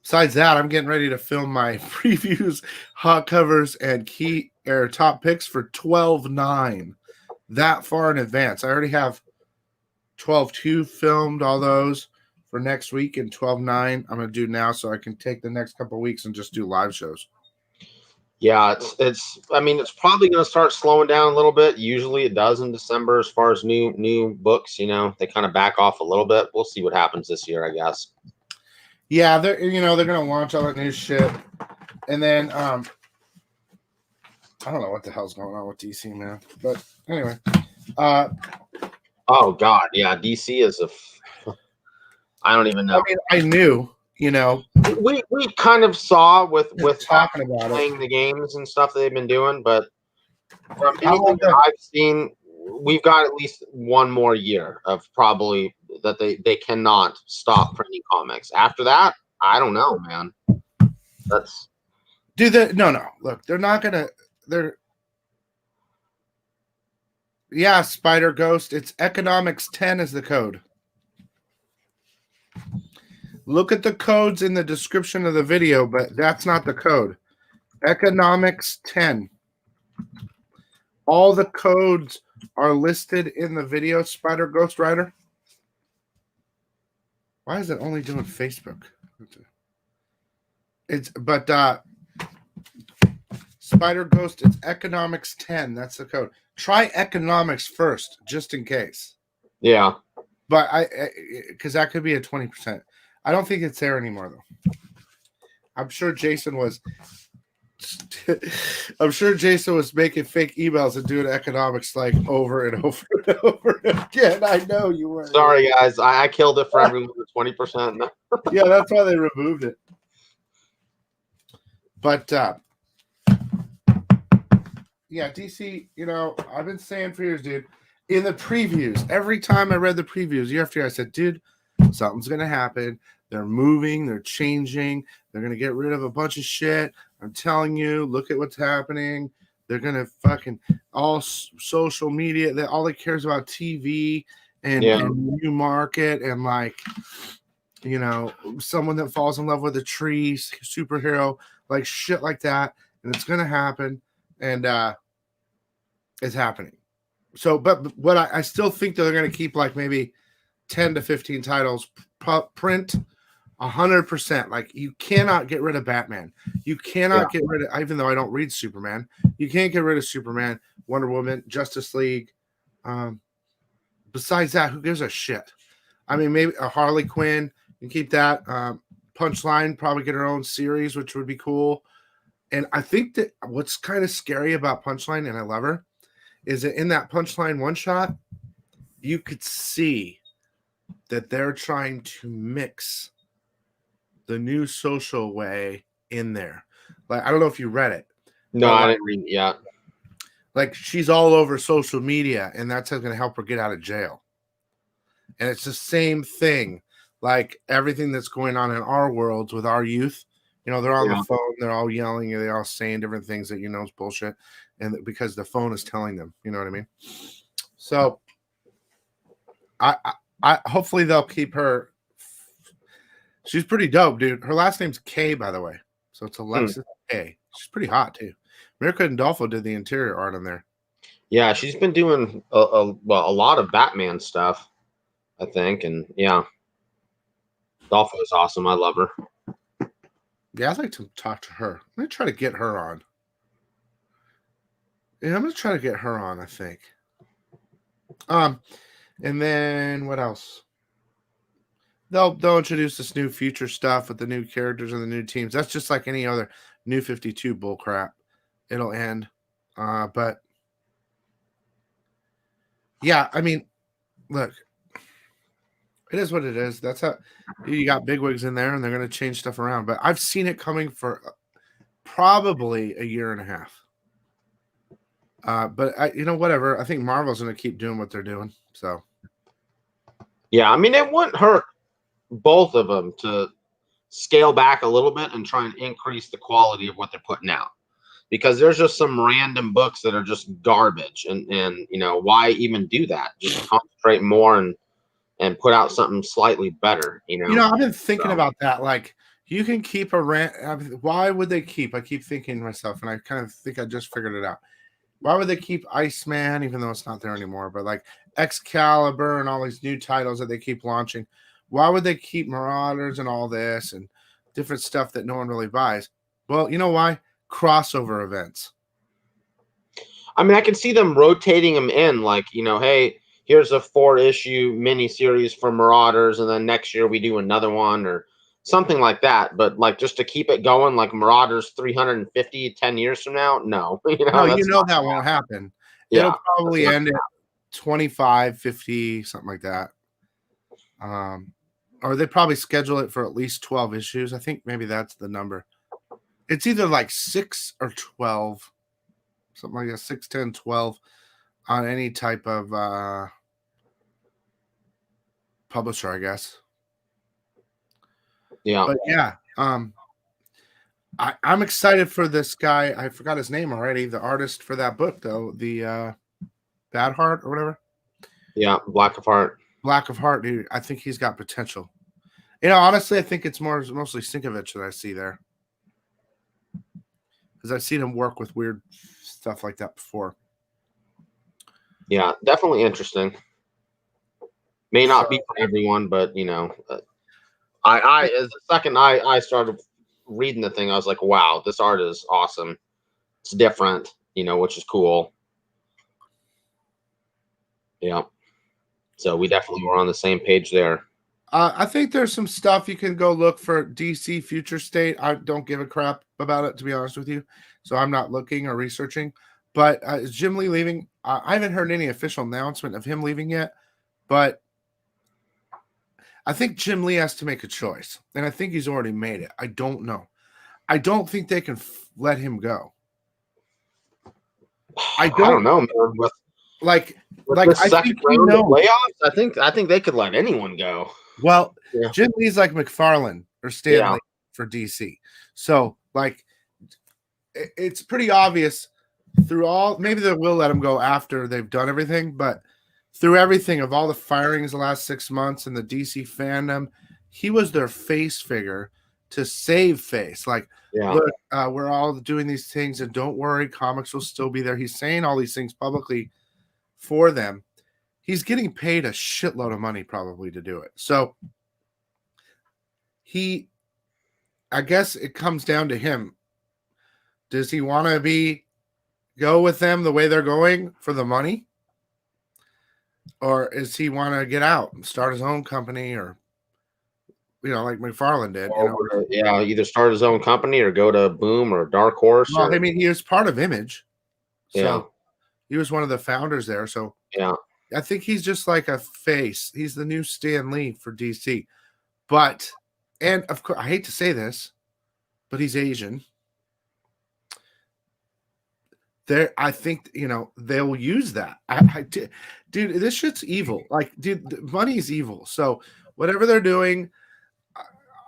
Besides that, I'm getting ready to film my previews, hot covers, and top picks for 12/9. That far in advance. I already have 12/2 filmed, all those for next week, and 12/9 I'm going to do now so I can take the next couple of weeks and just do live shows. Yeah, it's. I mean, it's probably going to start slowing down a little bit. Usually, it does in December as far as new books. You know, they kind of back off a little bit. We'll see what happens this year, I guess. Yeah, they're they're going to launch all that new shit, and then I don't know what the hell's going on with DC, man. But anyway, oh God, yeah, DC is I don't even know. I mean, I knew. We kind of saw with talking about playing the games and stuff that they've been doing, but from anything that I've seen, we've got at least one more year of probably that they cannot stop printing comics. After that, I don't know, man. That's no. Look, they're not gonna. Yeah, Spider Ghost. It's Economics 10 is the code. Look at the codes in the description of the video, but that's not the code. Economics 10. All the codes are listed in the video, Spider Ghost Rider. Why is it only doing Facebook? Spider Ghost, it's Economics 10. That's the code. Try Economics first, just in case. Yeah. But because that could be a 20%. I don't think it's there anymore, though. I'm sure Jason was making fake emails and doing economics like over and over and over again. I know you were. Sorry, guys. I killed it for everyone with 20%. Yeah, that's why they removed it. But yeah, DC, I've been saying for years, dude, in the previews, every time I read the previews, year after year, I said, dude, something's going to happen. They're moving. They're changing. They're going to get rid of a bunch of shit. I'm telling you, look at what's happening. They're going to fucking all social media. All they care is about TV and new market and like, someone that falls in love with a tree, superhero, like shit like that. And it's going to happen. And it's happening. So, but what I still think that they're going to keep like maybe 10 to 15 titles print 100%. Like you cannot get rid of Batman. You cannot get rid of, even though I don't read Superman, you can't get rid of Superman, Wonder Woman, Justice League. Besides that, who gives a shit? I mean, maybe a Harley Quinn, you can keep that. Punchline, probably get her own series, which would be cool. And I think that what's kind of scary about Punchline, and I love her, is that in that Punchline one shot, you could see that they're trying to mix the new social way in there. Like, I don't know if you read it. No, I didn't read it yet. Like, she's all over social media, and that's going to help her get out of jail. And it's the same thing. Like, everything that's going on in our worlds with our youth, they're on the phone, they're all yelling, they're all saying different things that is bullshit. And because the phone is telling them, you know what I mean? So, I hopefully they'll keep her. She's pretty dope, dude. Her last name's K, by the way. So it's Alexis K. She's pretty hot, too. Mirka Andolfo did the interior art on there. Yeah, she's been doing a lot of Batman stuff, I think. And yeah, Andolfo is awesome. I love her. Yeah, I'd like to talk to her. Let me try to get her on. Yeah, I'm going to try to get her on, I think. And then what else? They'll introduce this new future stuff with the new characters and the new teams. That's just like any other New 52 bullcrap. It'll end. But yeah, I mean, look, it is what it is. That's how you got bigwigs in there and they're going to change stuff around. But I've seen it coming for probably a year and a half. But whatever. I think Marvel's going to keep doing what they're doing. So yeah, I mean, it wouldn't hurt both of them to scale back a little bit and try and increase the quality of what they're putting out, because there's just some random books that are just garbage, and why even do that? Just concentrate more and put out something slightly better. I've been thinking about that. Like, you can keep why would they keep? I keep thinking to myself, and I kind of think I just figured it out. Why would they keep Iceman, even though it's not there anymore? But like Excalibur and all these new titles that they keep launching. Why would they keep Marauders and all this and different stuff that no one really buys? Well, you know why? crossover events. I mean, I can see them rotating them in, like, you know, hey, here's a 4-issue miniseries for Marauders, and then next year we do another one or something like that. But like, just to keep it going, like Marauders 350 10 years from now, no, No, that's that won't happen. Yeah, it'll probably end at 25, 50, something like that. Or they probably schedule it for at least 12 issues. I think maybe that's the number. It's either like 6 or 12, something like that, 6, 10, 12 on any type of publisher, I guess. Yeah. But yeah, I'm excited for this guy. I forgot his name already. The artist for that book, though, the Bad Heart or whatever. Yeah, Black of Heart. Black of Heart, dude. I think he's got potential. Honestly, I think it's mostly Sinkovich that I see there, because I've seen him work with weird stuff like that before. Yeah, definitely interesting. May not be for everyone, but I as the second I started reading the thing, I was like, wow, this art is awesome. It's different, which is cool. Yeah. So we definitely were on the same page there. I think there's some stuff you can go look for DC Future State. I don't give a crap about it, to be honest with you. So I'm not looking or researching. But is Jim Lee leaving? I haven't heard any official announcement of him leaving yet. But I think Jim Lee has to make a choice. And I think he's already made it. I don't know. I don't think they can let him go. I don't know, man. With I think playoffs, I think they could let anyone go. Well, yeah. Jim Lee's like McFarlane or Stan Lee for DC. So, like, it's pretty obvious through all. Maybe they will let him go after they've done everything, but through everything of all the firings the last 6 months and the DC fandom, he was their face figure to save face. Like, look, we're all doing these things, and don't worry, comics will still be there. He's saying all these things publicly for them. He's getting paid a shitload of money probably to do it. So I guess it comes down to him. Does he want to go with them the way they're going for the money? Or does he want to get out and start his own company, or, like McFarlane did? Either start his own company or go to Boom or Dark Horse. Well, I mean, he was part of Image. So he was one of the founders there. So I think he's just like a face. He's the new Stan Lee for DC. And of course, I hate to say this, but he's Asian. I think, they'll use that. Dude, this shit's evil. Like, dude, money is evil. So whatever they're doing,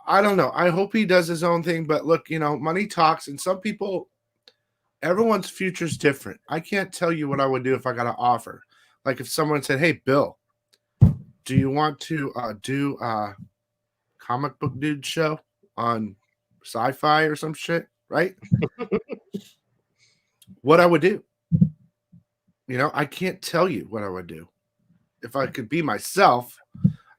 I don't know. I hope he does his own thing. But look, money talks. And some people, everyone's future's different. I can't tell you what I would do if I got an offer. Like if someone said, hey, Bill, do you want to do a comic book dude show on Sci-Fi or some shit, right? What I would do. I can't tell you what I would do. If I could be myself,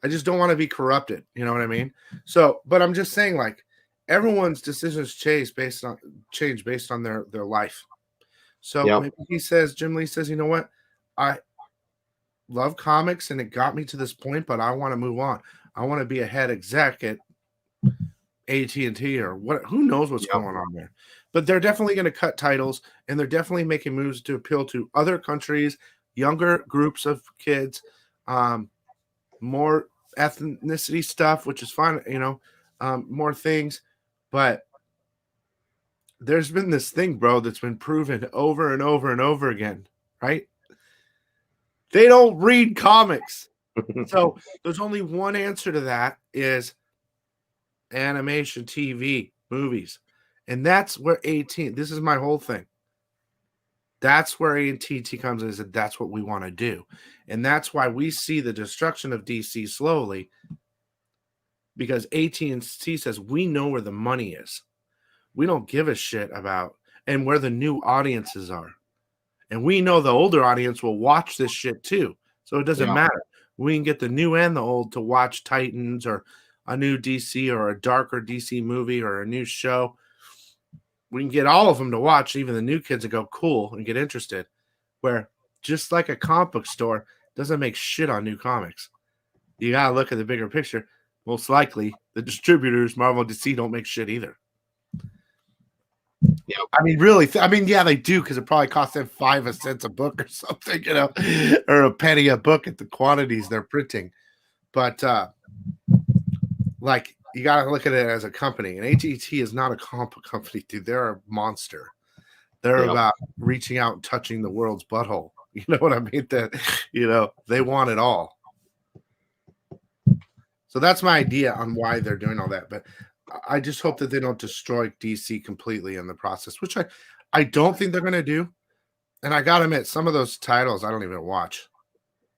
I just don't want to be corrupted. You know what I mean? So, but I'm just saying, like, everyone's decisions change based on their life. So maybe Jim Lee says, you know what? I love comics and it got me to this point, but I want to move on. I want to be a head exec at AT&T or what? Who knows what's going on there? But they're definitely going to cut titles, and they're definitely making moves to appeal to other countries, younger groups of kids, more ethnicity stuff, which is fine, more things. But there's been this thing, bro, that's been proven over and over and over again, right? They don't read comics. So there's only one answer to that is animation, TV, movies. And that's where this is my whole thing. That's where AT&T comes in and said, that's what we want to do. And that's why we see the destruction of DC slowly, because AT&T says, we know where the money is. We don't give a shit about and where the new audiences are. And we know the older audience will watch this shit too. So it doesn't matter. We can get the new and the old to watch Titans or a new DC or a darker DC movie or a new show. we can get all of them to watch, even the new kids, and go cool and get interested. Where just like a comic book store doesn't make shit on new comics. You gotta look at the bigger picture. Most likely, the distributors, Marvel and DC, don't make shit either. Yeah, I mean, really. Yeah, they do because it probably costs them 5 cents a book or something, or a penny a book at the quantities they're printing. But like, you got to look at it as a company. And AT&T is not a comic book company, dude. They're a monster. They're about reaching out and touching the world's butthole. You know what I mean? That they want it all. So that's my idea on why they're doing all that. But I just hope that they don't destroy DC completely in the process, which I don't think they're going to do. And I got to admit, some of those titles I don't even watch,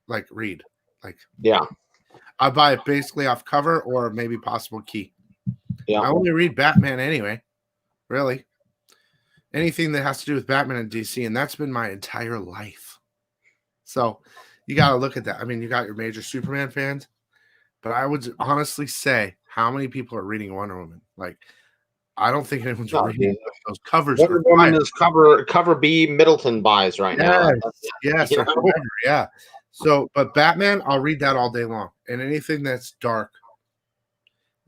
like read. Like, yeah, I buy it basically off cover or maybe possible key. Yeah, I only read Batman anyway, really. Anything that has to do with Batman and DC, and that's been my entire life. So you got to look at that. I mean, you got your major Superman fans, but I would honestly say, how many people are reading Wonder Woman? Like, I don't think anyone's reading those covers. Wonder Woman is cover B Middleton buys right now. Yes, or whoever, yeah. So, but Batman, I'll read that all day long, and anything that's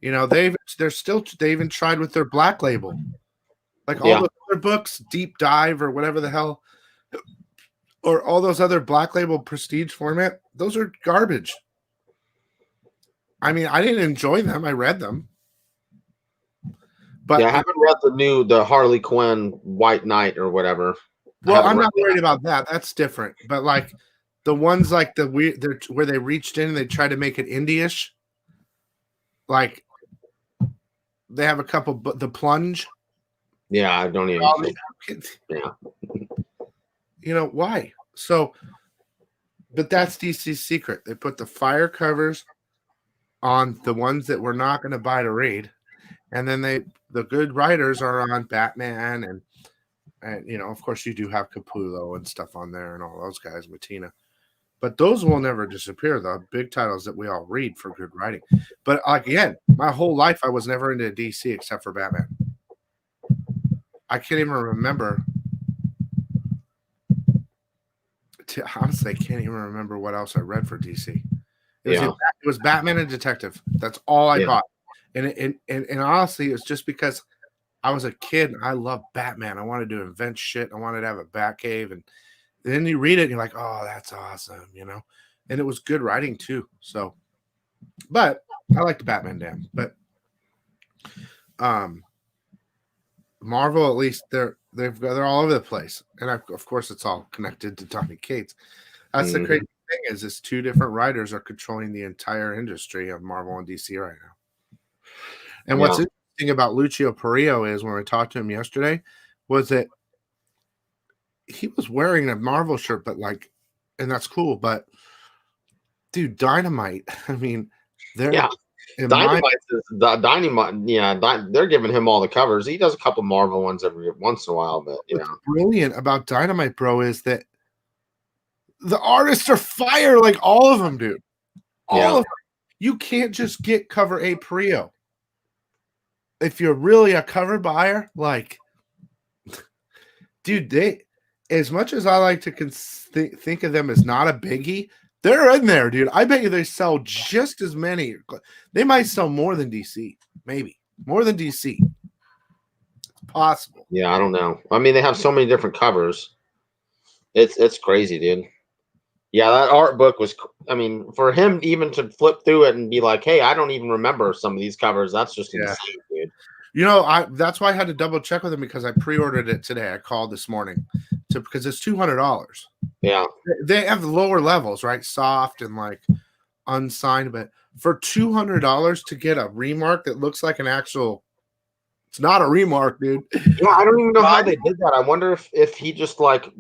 they even tried with their Black Label, like all the other books, Deep Dive or whatever the hell, or all those other Black Label prestige format. Those are garbage. I mean, I didn't enjoy them. I read them. But I haven't read the Harley Quinn White Knight or whatever. Well, I'm not worried about that. That's different. But like the ones like where they reached in and they tried to make it indie-ish, like they have a couple, but the Plunge. Yeah, I don't even. Yeah. Why? So, but that's DC's secret. They put the fire covers on the ones that we're not going to buy to read, and then the good writers are on Batman and of course you do have Capullo and stuff on there and all those guys, Matina, but those will never disappear. The big titles that we all read for good writing. But again, my whole life I was never into DC except for Batman. I can't even remember. Honestly, I can't even remember what else I read for DC. It was Batman and Detective. That's all I bought. And honestly, it was just because I was a kid and I loved Batman. I wanted to invent shit. I wanted to have a Batcave. And then you read it and you're like, oh, that's awesome, And it was good writing too. So, but I like the Batman damn. But Marvel, at least they're all over the place. And of course it's all connected to Donny Cates. That's the crazy thing is 2 different writers are controlling the entire industry of Marvel and DC right now. And what's interesting about Lucio Perillo is when we talked to him yesterday was that he was wearing a Marvel shirt, but and that's cool. But dude, Dynamite, I mean, Dynamite. They're giving him all the covers. He does a couple Marvel ones every once in a while, but what's brilliant about Dynamite, bro, is that the artists are fire, like all of them, dude. All of them. You can't just get cover A Perillo. If you're really a cover buyer, dude, as much as I like to think of them as not a biggie, they're in there, dude. I bet you they sell just as many. They might sell more than DC, maybe more than DC. It's possible. Yeah, I don't know. I mean, they have so many different covers. It's crazy, dude. Yeah, that art book was. I mean, for him even to flip through it and be like, "Hey, I don't even remember some of these covers." That's just insane, dude. That's why I had to double check with him because I pre-ordered it today. I called this morning because it's $200. Yeah, they have the lower levels, right? Soft and unsigned, but for $200 to get a remark that looks like an actual. It's not a remark, dude. Yeah, I don't even know how they did that. I wonder if he just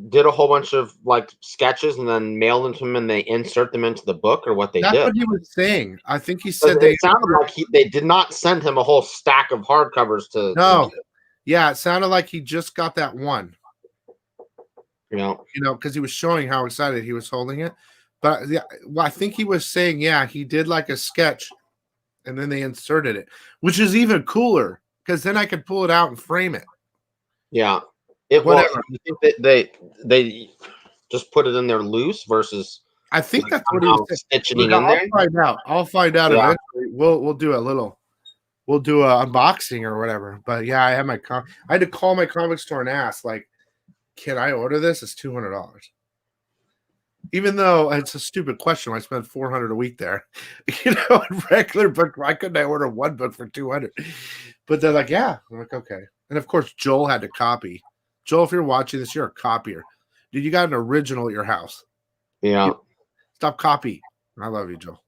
did a whole bunch of sketches and then mailed them to him and they insert them into the book or what they did. That's what he was saying. I think he said it sounded like they did not send him a whole stack of hardcovers to. No, yeah, it sounded like he just got that one. Yeah, because he was showing how excited he was holding it. But I think he was saying, he did a sketch, and then they inserted it, which is even cooler. Because then I could pull it out and frame it. Yeah. Whatever. You think that they just put it in there loose versus I think like that's what he was saying. stitching Look, in I'll there? find out. I'll find out Yeah. eventually. We'll do a little. We'll do a unboxing or whatever. But yeah, I have my I had to call my comic store and ask, like, can I order this? It's $200. Even though it's a stupid question, I spend $400 a week there. Regular book. Why couldn't I order one book for $200? But they're like, yeah. I'm like, okay. And of course, Joel had to copy. Joel, if you're watching this, you're a copier. Dude, you got an original at your house. Yeah. Stop copy. I love you, Joel.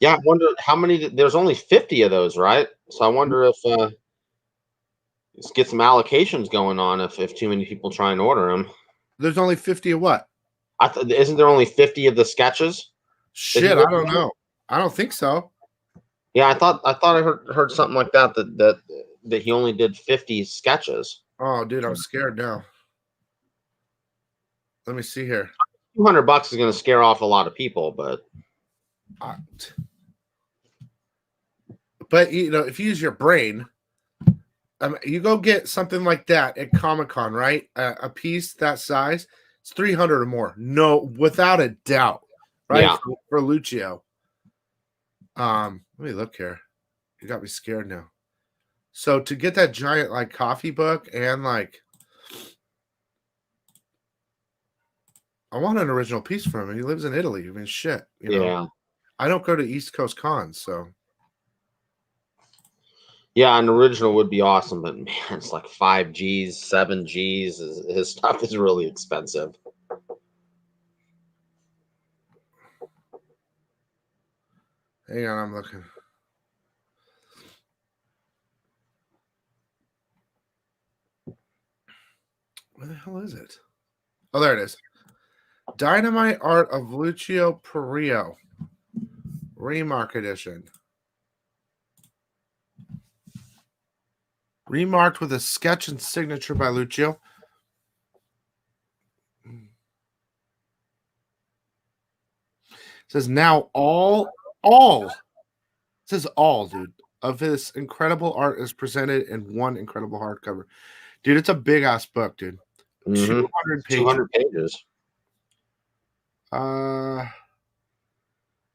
Yeah, I wonder how many. There's only 50 of those, right? So I wonder if let's get some allocations going on if too many people try and order them. There's only 50 of what? Isn't there only 50 of the sketches? Shit, I don't know. I don't think so. Yeah, I heard something like that he only did 50 sketches. Oh, dude, I'm scared now. Let me see here. $200 is going to scare off a lot of people, but if you use your brain, you go get something like that at Comic-Con, right? A piece that size, it's 300 or more. No, without a doubt, right? Yeah. For Lucio. Let me look here. You got me scared now. So to get that giant like coffee book and like, I want an original piece from him. He lives in Italy. I mean, shit. You know? I don't go to East Coast cons, so. Yeah, an original would be awesome, but man, it's like 5Gs, 7Gs. His stuff is really expensive. Hang on, I'm looking. Where the hell is it? Oh, there it is. Dynamite Art of Lucio Perillo. Remark edition. Remarked with a sketch and signature by Lucio. It says now all it says all, dude, of his incredible art is presented in one incredible hardcover. Dude, it's a big ass book, dude. 200 pages. 200 pages.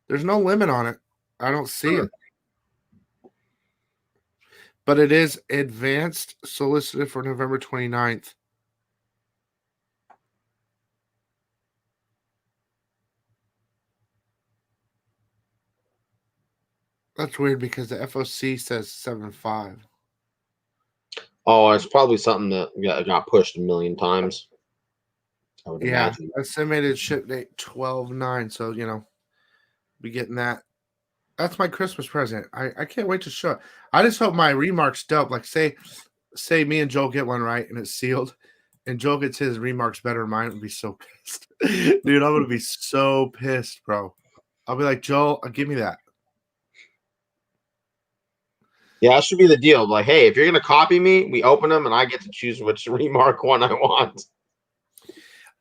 There's no limit on it. I don't see it. But it is advanced solicited for November 29th. That's weird because the FOC says 7.5. Oh, it's probably something that got pushed a million times. I would imagine. Estimated ship date 12/9. So, be getting that. That's my Christmas present. I can't wait to show it. I just hope my remarks dope. Like, say me and Joel get one right and it's sealed, and Joel gets his remarks better than mine. I'd be so pissed. Dude, I'm going to be so pissed, bro. I'll be like, Joel, give me that. Yeah, that should be the deal. Like, hey, if you're going to copy me, we open them and I get to choose which remark one I want.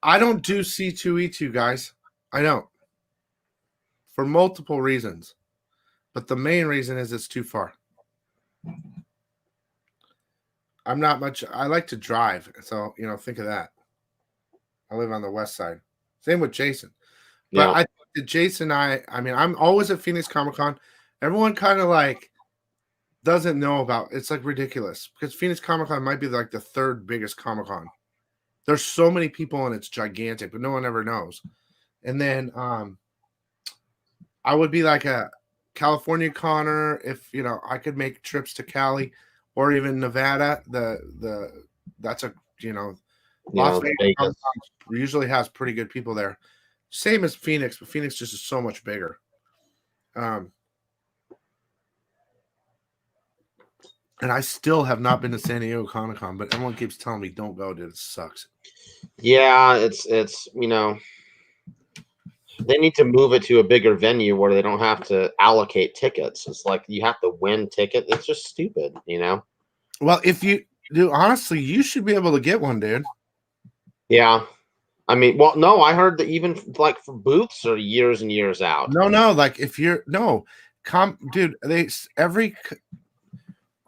I don't do C2E2, guys. I don't. For multiple reasons. But the main reason is it's too far. I'm not much. I like to drive. So, think of that. I live on the west side. Same with Jason. But I think that Jason and I mean, I'm always at Phoenix Comic-Con. Everyone kind of like doesn't know about it's like ridiculous because Phoenix Comic-Con might be like the third biggest Comic-Con. There's so many people and it's gigantic, but no one ever knows. And then I would be like a California Conner if I could make trips to Cali or even Nevada. That's a Las Vegas usually has pretty good people there. Same as Phoenix, but Phoenix just is so much bigger. And I still have not been to San Diego Comic-Con, but everyone keeps telling me don't go, dude. It sucks. Yeah, it's they need to move it to a bigger venue where they don't have to allocate tickets. It's like you have to win ticket. It's just stupid, Well, if you do, honestly, you should be able to get one, dude. Yeah. I mean, well, no, I heard that even like for booths are years and years out. No, like if you're dude,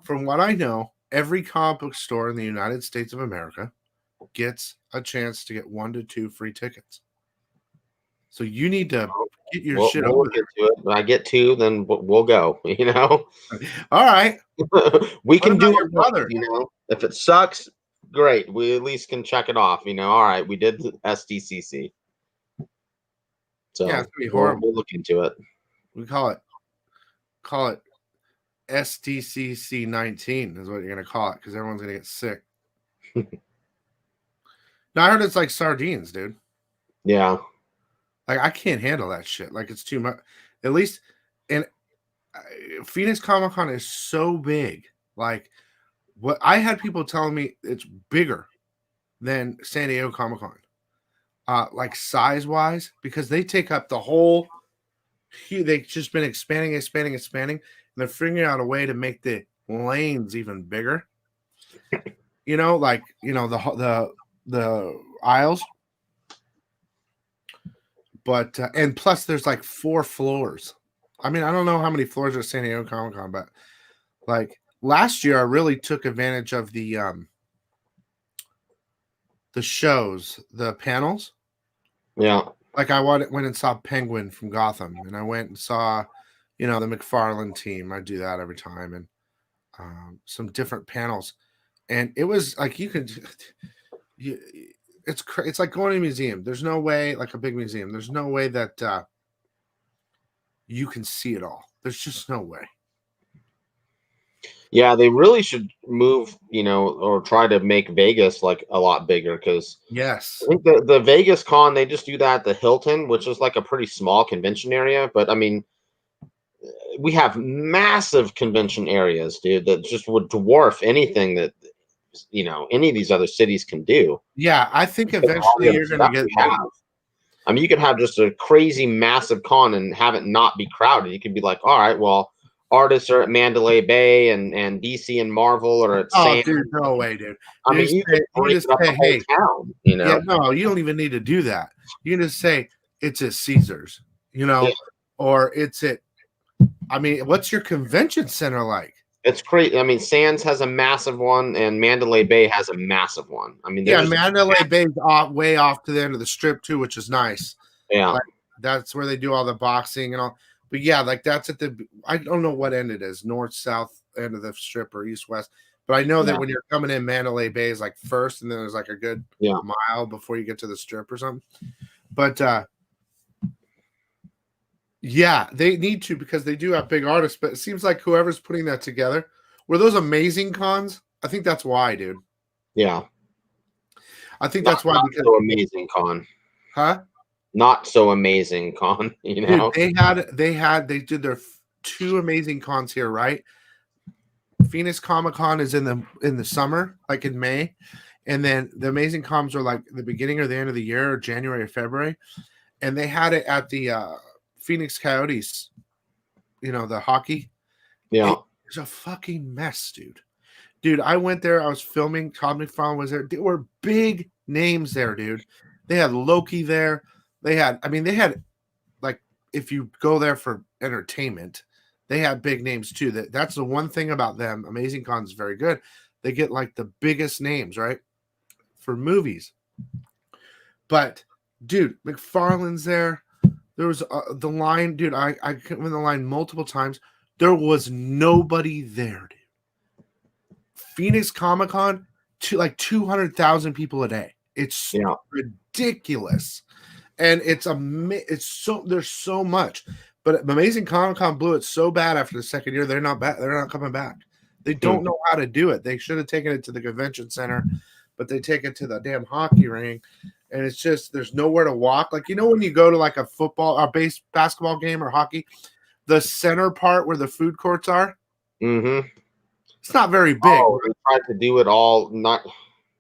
from what I know, every comic book store in the United States of America gets a chance to get 1 to 2 free tickets. So you need to get your shit we'll over look into it. When I get 2, then we'll go. You know. All right. We What can do about your it. brother? You know, if it sucks, great. We at least can check it off. You know, all right, we did the SDCC. So Yeah, it's gonna be horrible. We'll look into it. We call it SDCC 19 is what you're gonna call it because everyone's gonna get sick. Now I heard it's like sardines, dude. Yeah. Like I can't handle that shit. Like it's too much. At least, and Phoenix Comic Con is so big. Like what I had people telling me it's bigger than San Diego Comic Con. Like size wise, because they take up the whole. They've just been expanding, and they're figuring out a way to make the lanes even bigger. You know, like the aisles. But and plus, there's like 4 floors. I mean, I don't know how many floors are San Diego Comic Con, but like last year, I really took advantage of the shows, the panels. Yeah. Like I went and saw Penguin from Gotham, and I went and saw, the McFarlane team. I do that every time, and some different panels, and it was like it's like going to a museum. There's no way, like a big museum. There's no way that you can see it all. There's just no way. Yeah, they really should move, or try to make Vegas like a lot bigger because yes, I think the Vegas con they just do that at the Hilton, which is like a pretty small convention area. But I mean, we have massive convention areas, dude, that just would dwarf anything that any of these other cities can do. Yeah, I think eventually you're going to get that. I mean, you could have just a crazy massive con and have it not be crowded. You could be like, all right, well, artists are at Mandalay Bay and DC and Marvel are at Sam. Dude, no way, dude. I mean, you could just say, hey, town, Yeah, no, you don't even need to do that. You can just say it's at Caesars, or it's at. I mean, what's your convention center like? It's crazy. I mean, Sands has a massive one, and Mandalay Bay has a massive one. I mean, yeah, Mandalay Bay's way off to the end of the strip too, which is nice. Yeah, like, that's where they do all the boxing and all. But yeah, like that's at the. I don't know what end it is, north, south end of the strip or east, west. But I know that when you're coming in, Mandalay Bay is like first, and then there's like a good mile before you get to the strip or something. But yeah, they need to because they do have big artists. But it seems like whoever's putting that together were those amazing cons. I think that's why, dude. Yeah, I think that's why. Because so amazing con, huh? Not so amazing con. Dude, they did their 2 amazing cons here, right? Phoenix Comic Con is in the summer, like in May, and then the amazing cons are like the beginning or the end of the year, or January or February, and they had it at the Phoenix Coyotes, the hockey. Yeah, it was a fucking mess, dude. I went there. I was filming. Todd McFarlane was there. There were big names there, dude. They had Loki there. They had like, if you go there for entertainment, they have big names too. That's the one thing about them. Amazing Con is very good. They get like the biggest names, right, for movies. But dude, McFarlane's there. There was the line, dude. I went in the line multiple times. There was nobody there, dude. Phoenix Comic Con, like 200,000 people a day. It's ridiculous, and there's so much. But Amazing Comic Con blew it so bad after the second year. They're not back. They're not coming back. They don't know how to do it. They should have taken it to the convention center, but they take it to the damn hockey ring, and it's just there's nowhere to walk. Like when you go to like a football or basketball game or hockey, the center part where the food courts are, it's not very big. Oh, they tried to do it all. Not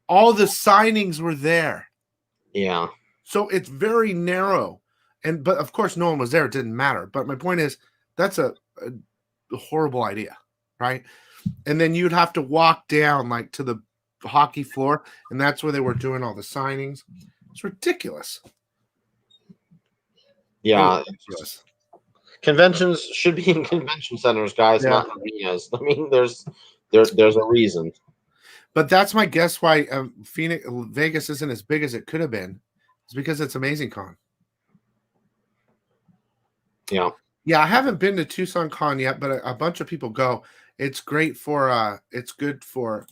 all the signings were there. Yeah. So it's very narrow. But of course, no one was there. It didn't matter. But my point is, that's a horrible idea, right? And then you'd have to walk down like to the hockey floor, and that's where they were doing all the signings. It's ridiculous. Yeah. Conventions should be in convention centers, guys, not arenas. I mean, there's There's a reason. But that's my guess why Vegas isn't as big as it could have been. It's because it's Amazing Con. Yeah. Yeah, I haven't been to Tucson Con yet, but a bunch of people go. It's great for it's good for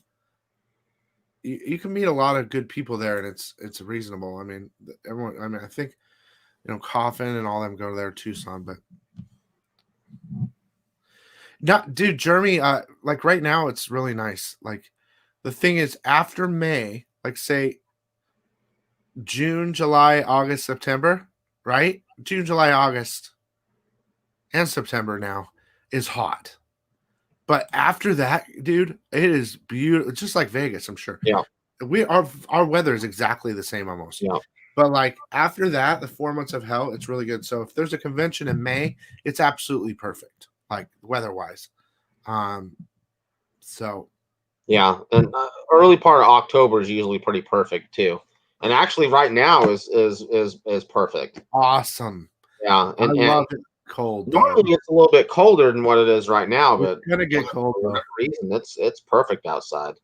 you can meet a lot of good people there, and it's reasonable. I mean, everyone. I mean, I think Coffin and all them go there Tucson, but not, dude, Jeremy. Like right now, it's really nice. Like the thing is, after May, like say June, July, August, September, right? June, July, August, and September now is hot. But after that, dude, it is beautiful. Just like Vegas, I'm sure. Yeah. Our weather is exactly the same almost. Yeah. But like after that, the 4 months of hell, it's really good. So if there's a convention in May, it's absolutely perfect, like weather-wise. So yeah, and early part of October is usually pretty perfect too. And actually, right now is perfect. Awesome. Yeah, I love it cold. Normally, it's a little bit colder than what it is right now, but it's gonna get cold for whatever reason, it's perfect outside.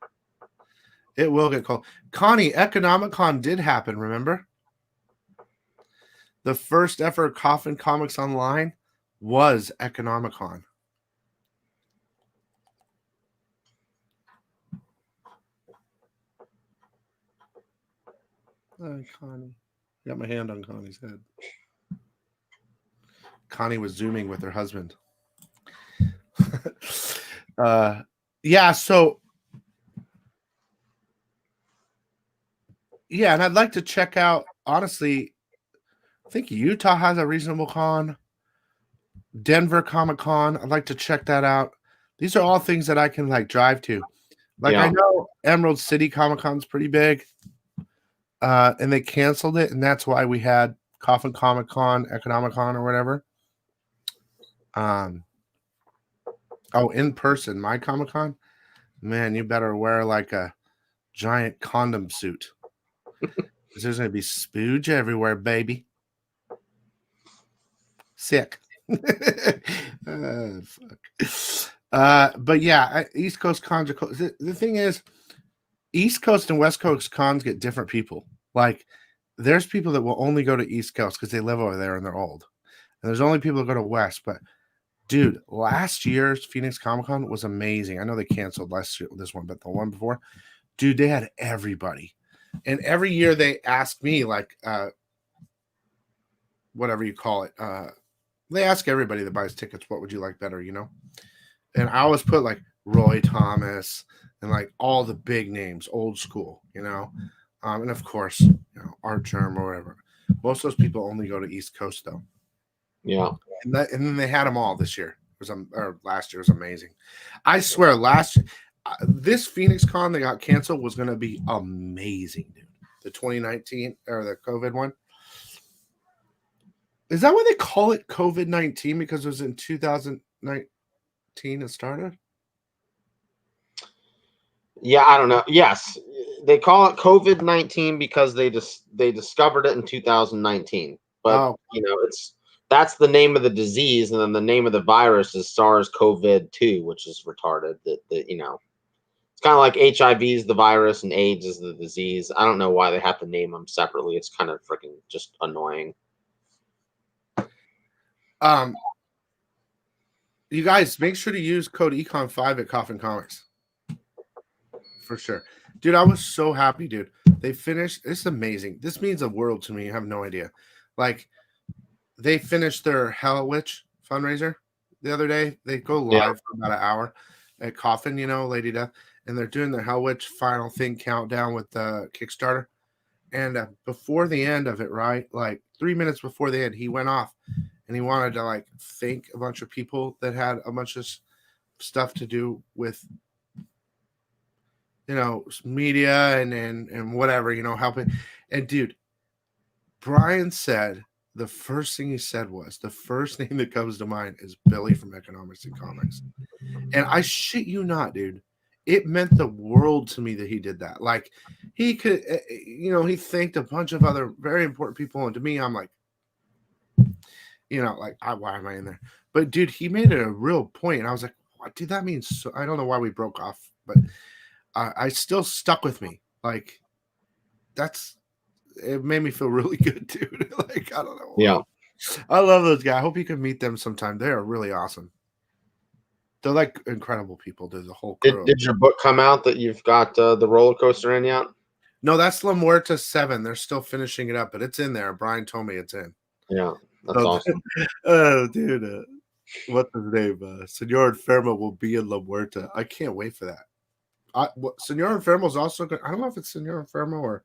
It will get cold. Connie, Economicon did happen. Remember, the first ever Coffin Comics online was Economicon. Connie. Got my hand on Connie's head. Connie was zooming with her husband. Yeah, so yeah, and I'd like to check out, honestly, I think Utah has a reasonable con. Denver Comic Con, I'd like to check that out. These are all things that I can like drive to. Like I know Emerald City Comic Con's pretty big. And they canceled it, and that's why we had Coffin Comic Con, Economicon, or whatever. In person, my Comic Con, man, you better wear like a giant condom suit. There's gonna be spooge everywhere, baby. Sick. Fuck. But yeah, East Coast cons are cool. The thing is, East Coast and West Coast cons get different people. Like, there's people that will only go to East Coast because they live over there and they're old. And there's only people that go to West. But, dude, last year's Phoenix Comic Con was amazing. I know they canceled this one, but the one before, dude, they had everybody. And every year they ask me, like, whatever you call it, they ask everybody that buys tickets, what would you like better, And I always put, like, Roy Thomas and, like, all the big names, old school, and of course, Art Germ or whatever. Most of those people only go to East Coast, though. Yeah. And then they had them all this year. Or last year was amazing. I swear, this Phoenix Con that got canceled was going to be amazing, dude. The 2019 or the COVID one. Is that why they call it COVID-19? Because it was in 2019 it started? Yeah, I don't know. Yes, they call it COVID-19 because they discovered it in 2019. But that's the name of the disease, and then the name of the virus is SARS-CoV-2, which is retarded. It's kind of like HIV is the virus and AIDS is the disease. I don't know why they have to name them separately. It's kind of freaking just annoying. You guys, make sure to use code Econ5 at Coffin Comics. For sure. Dude, I was so happy, dude. They finished. It's amazing. This means the world to me. You have no idea. Like, they finished their Hell Witch fundraiser the other day. They go live for about an hour at Coffin, Lady Death. And they're doing their Hell Witch final thing countdown with the Kickstarter. And before the end of it, right? Like 3 minutes before the end, he went off. And he wanted to, like, thank a bunch of people that had a bunch of stuff to do with, media and whatever, helping. And, dude, Brian said the first thing he said was, the first name that comes to mind is Billy from Economics and Comics. And I shit you not, dude. It meant the world to me that he did that. Like, he could, he thanked a bunch of other very important people. And to me, I'm like, why am I in there? But dude, he made it a real point, and I was like, "What? Dude, that means so." I don't know why we broke off but I still stuck with me. Like it made me feel really good, dude. Like I don't know. Yeah, I love those guys. I hope you can meet them sometime. They are really awesome. They're like incredible people. There's a whole crew. Did your book come out that you've got the roller coaster in yet? No, that's La Muerta 7. They're still finishing it up, but it's in there. Brian told me it's in. Yeah, that's awesome. Oh, dude. What's his name? Senor Enfermo will be in La Muerta. I can't wait for that. Senor Enfermo is also good. I don't know if it's Senor Enfermo or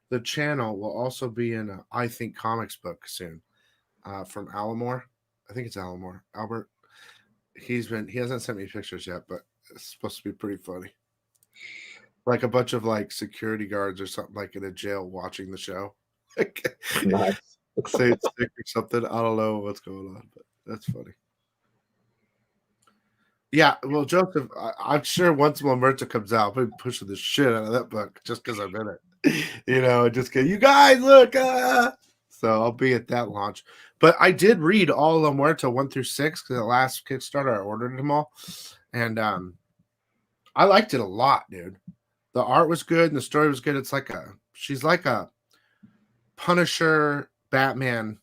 the channel will also be in a I Think Comics book soon from Alamore. I think it's Alamore. Albert. He hasn't sent me pictures yet, but it's supposed to be pretty funny. Like a bunch of like security guards or something like in a jail watching the show. Nice. Say it's sick or something. I don't know what's going on, but that's funny. Yeah, well, Joseph, I'm sure once Mamerta comes out, I'll be pushing the shit out of that book just because I'm in it. Just get you guys look. So I'll be at that launch. But I did read all La Muerta 1 through 6 because the last Kickstarter I ordered them all, and I liked it a lot, dude. The art was good and the story was good. It's like she's like a Punisher, Batman,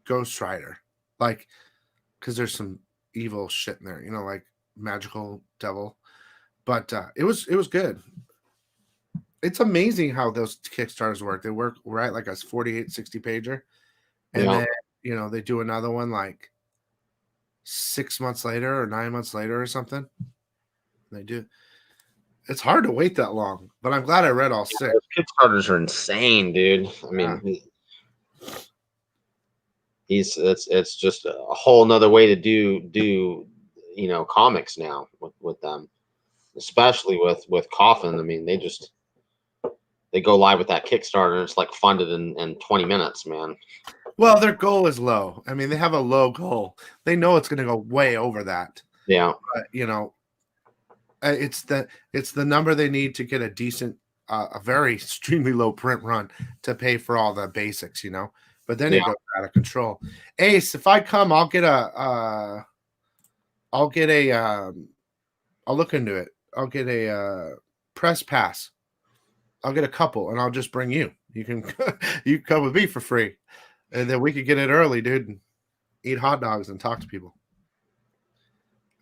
Ghost Rider, like because there's some evil shit in there, like magical devil. But it was good. It's amazing how those Kickstarters work. They work right like a 48, 60 pager. And then, they do another one like 6 months later or 9 months later or something. They do. It's hard to wait that long, but I'm glad I read all 6. Kickstarters are insane, dude. I mean, it's just a whole nother way to do comics now with them, especially with Coffin. I mean, they go live with that Kickstarter and it's like funded in 20 minutes, man. Well, their goal is low. I mean, they have a low goal. They know it's going to go way over that. Yeah. But, it's the number they need to get a decent, a very extremely low print run to pay for all the basics, But then it goes out of control. Ace, if I come, I'll look into it. I'll get a press pass. I'll get a couple, and I'll just bring you. You can come with me for free, and then we could get it early, dude, and eat hot dogs and talk to people.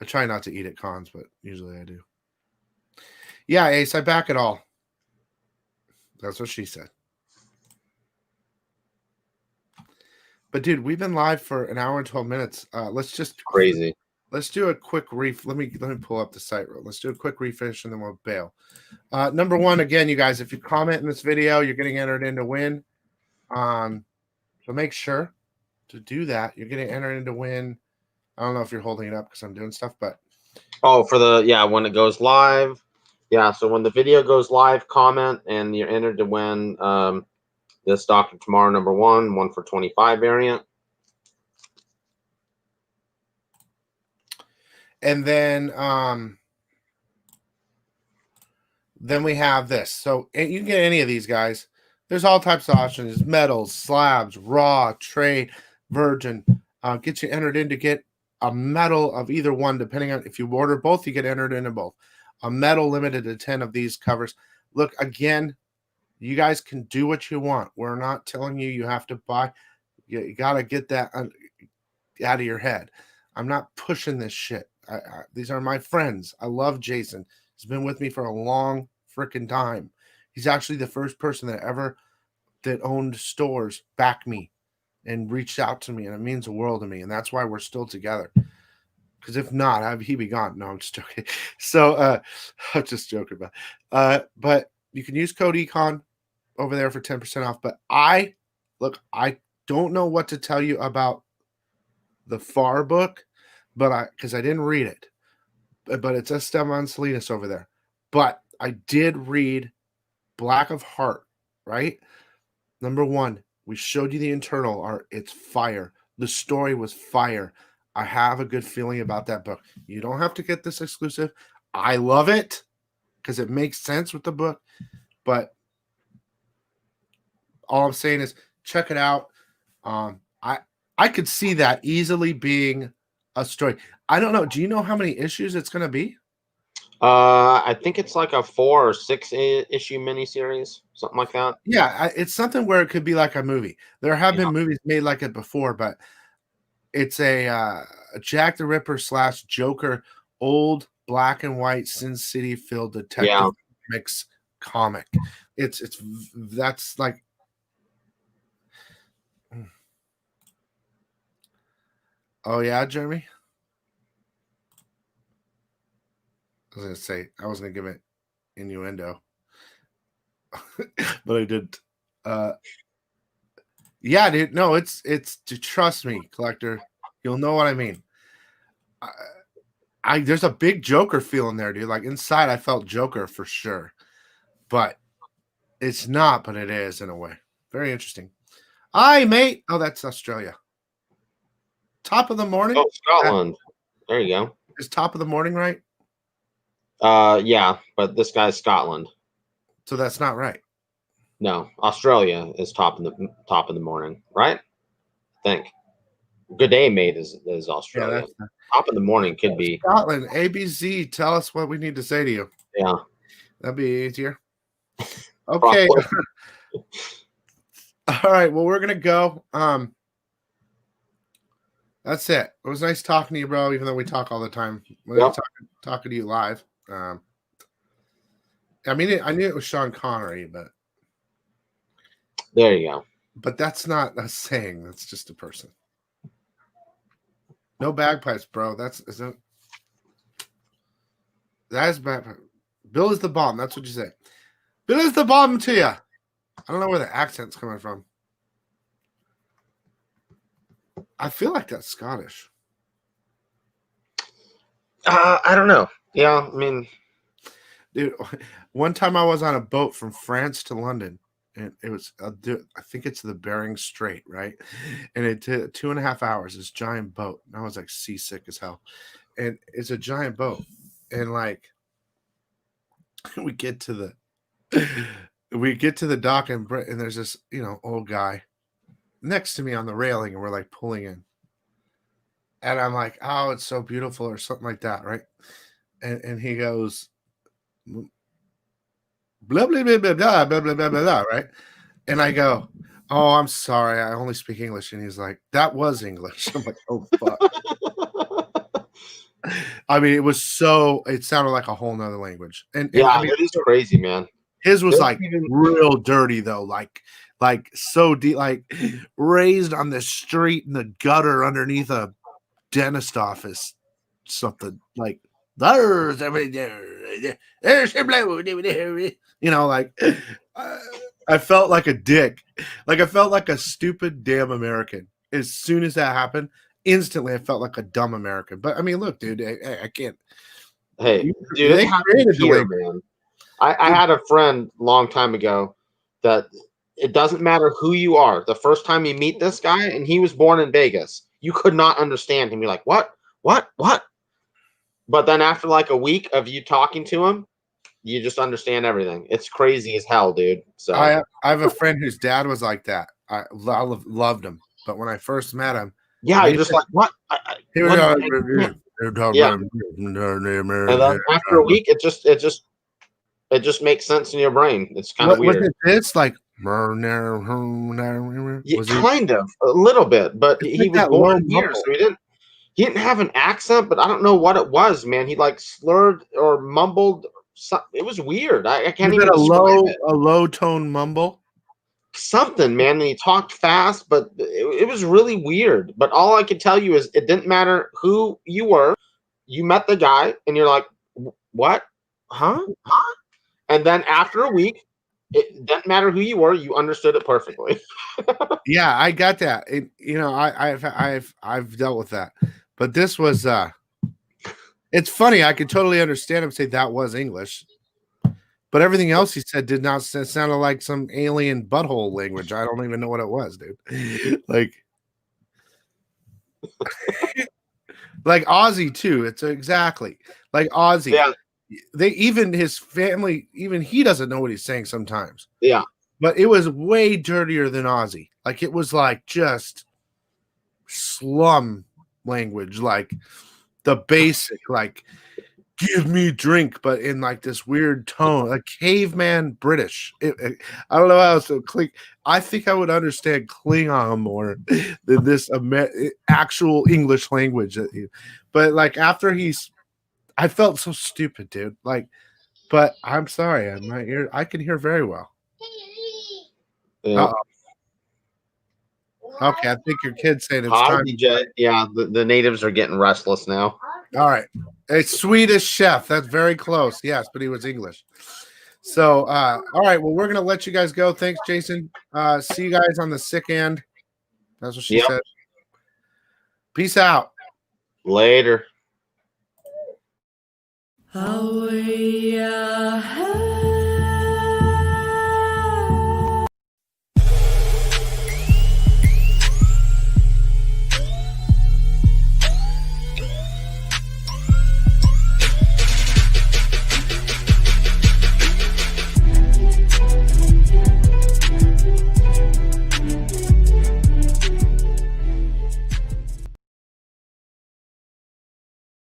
I try not to eat at cons, but usually I do. Yeah, Ace, I back it all. That's what she said. But dude, we've been live for an hour and 12 minutes. Let's just crazy. Let's do a quick let me pull up the site. Let's do a quick refresh and then we'll bail. Number one, again, you guys, if you comment in this video, you're getting entered in to win. So make sure to do that. You're getting entered in to win. I don't know if you're holding it up because I'm doing stuff, but when it goes live. Yeah, so when the video goes live, comment and you're entered to win this Dr. Tomorrow number 1 for 25 variant. And then we have this. So you can get any of these guys. There's all types of options: metals, slabs, raw, trade, virgin. Get you entered in to get a metal of either one, depending on if you order both, you get entered into both. A metal limited to 10 of these covers. Look, again, you guys can do what you want. We're not telling you have to buy. You got to get that out of your head. I'm not pushing this shit. These are my friends. I love Jason. He's been with me for a long freaking time. He's actually the first person that owned stores back me and reached out to me, and it means the world to me, and that's why we're still together. Because if not, he'd be gone. No, I'm just joking. So I'm just joking about. But you can use code Econ over there for 10% off. But I don't know what to tell you about the FAR book, because I didn't read it. But it's Esteban Salinas over there. But I did read Black of Heart, right? Number 1, we showed you the internal art. It's fire. The story was fire. I have a good feeling about that book. You don't have to get this exclusive. I love it because it makes sense with the book. But all I'm saying is check it out. I could see that easily being a story. I don't know. Do you know how many issues it's going to be? I think it's like a 4 or 6 issue miniseries, something like that. Yeah, it's something where it could be like a movie. There have been movies made like it before, but it's a Jack the Ripper / Joker old black and white Sin City filled detective mix comic. It's that's like. Oh yeah, Jeremy. I was gonna say I was gonna give it innuendo, but I didn't. Yeah, dude. No, it's trust me, collector. You'll know what I mean. I there's a big Joker feel in there, dude. Like inside, I felt Joker for sure, but it's not. But it is in a way. Very interesting. Aye, mate. Oh, that's Australia. Top of the morning. Oh, Scotland. There you go. Is top of the morning right? Yeah, but this guy's Scotland. So that's not right. No, Australia is top of the morning, right? I think. Good day, mate, is Australia. Yeah, top of the morning could be Scotland. ABC. Tell us what we need to say to you. Yeah, that'd be easier. Okay. All right. Well, we're gonna go. That's it. It was nice talking to you, bro. Even though we talk all the time, we're talking to you live. I mean, I knew it was Sean Connery, but there you go. But that's not a saying. That's just a person. No bagpipes, bro. That is bad. Bill is the bomb. That's what you say. Bill is the bomb to you. I don't know where the accent's coming from. I feel like that's Scottish. I don't know. Yeah, I mean, dude, one time I was on a boat from France to London, and it was, I think it's the Bering Strait, right? And it took 2.5 hours, this giant boat. And I was like seasick as hell. And it's a giant boat. And like, we get to the dock, and there's this, old guy next to me on the railing, and we're like pulling in. And I'm like, oh, it's so beautiful, or something like that, right? And he goes, blah, blah, blah, blah, blah, blah, blah, blah, blah, right? And I go, oh, I'm sorry, I only speak English. And he's like, that was English. I'm like, oh, fuck. I mean, it sounded like a whole nother language. And yeah, I mean, it is crazy, man. His was like real dirty, though, like so deep, like raised on the street in the gutter underneath a dentist office, something like there's like I felt like a dick, like I felt like a stupid damn American. As soon as that happened, instantly I felt like a dumb American. But I mean, look, dude, I can't. Hey, dude, they created here, man. I had a friend a long time ago that it doesn't matter who you are. The first time you meet this guy, and he was born in Vegas, you could not understand him. You're like, what? But then after like a week of you talking to him, you just understand everything. It's crazy as hell, dude. So I have a friend whose dad was like that. I loved him, but when I first met him, yeah, you're just like, what? Yeah. And then after a week, it just makes sense in your brain. It's kind of weird. It's like, yeah, kind of a little bit, but he was born here, so he didn't have an accent, but I don't know what it was, man. He like slurred or mumbled. It was weird. I can't even describe it. A low tone mumble. Something, man. And he talked fast, but it was really weird. But all I can tell you is it didn't matter who you were. You met the guy, and you're like, what? Huh? And then after a week, it doesn't matter who you were. You understood it perfectly. Yeah, I got that. I've dealt with that. But this was it's funny. I could totally understand him say that was English, but everything else he said did not sound like some alien butthole language. I don't even know what it was, dude. Like Aussie too. It's exactly like Aussie. Yeah. His family, even he doesn't know what he's saying sometimes. Yeah. But it was way dirtier than Aussie. Like it was like just slum language, like the basic, like give me a drink, but in like this weird tone, a caveman British. I don't know how else to click. I think I would understand Klingon more than this actual English language. But like after I felt so stupid, dude. Like, but I'm sorry, my ear, I can hear very well. Yeah. Okay, I think your kid's saying it's Hi, time. DJ. Yeah, the natives are getting restless now. All right. A Swedish chef. That's very close. Yes, but he was English. So, all right. Well, we're going to let you guys go. Thanks, Jason. See you guys on the sick end. That's what she said. Peace out. Later.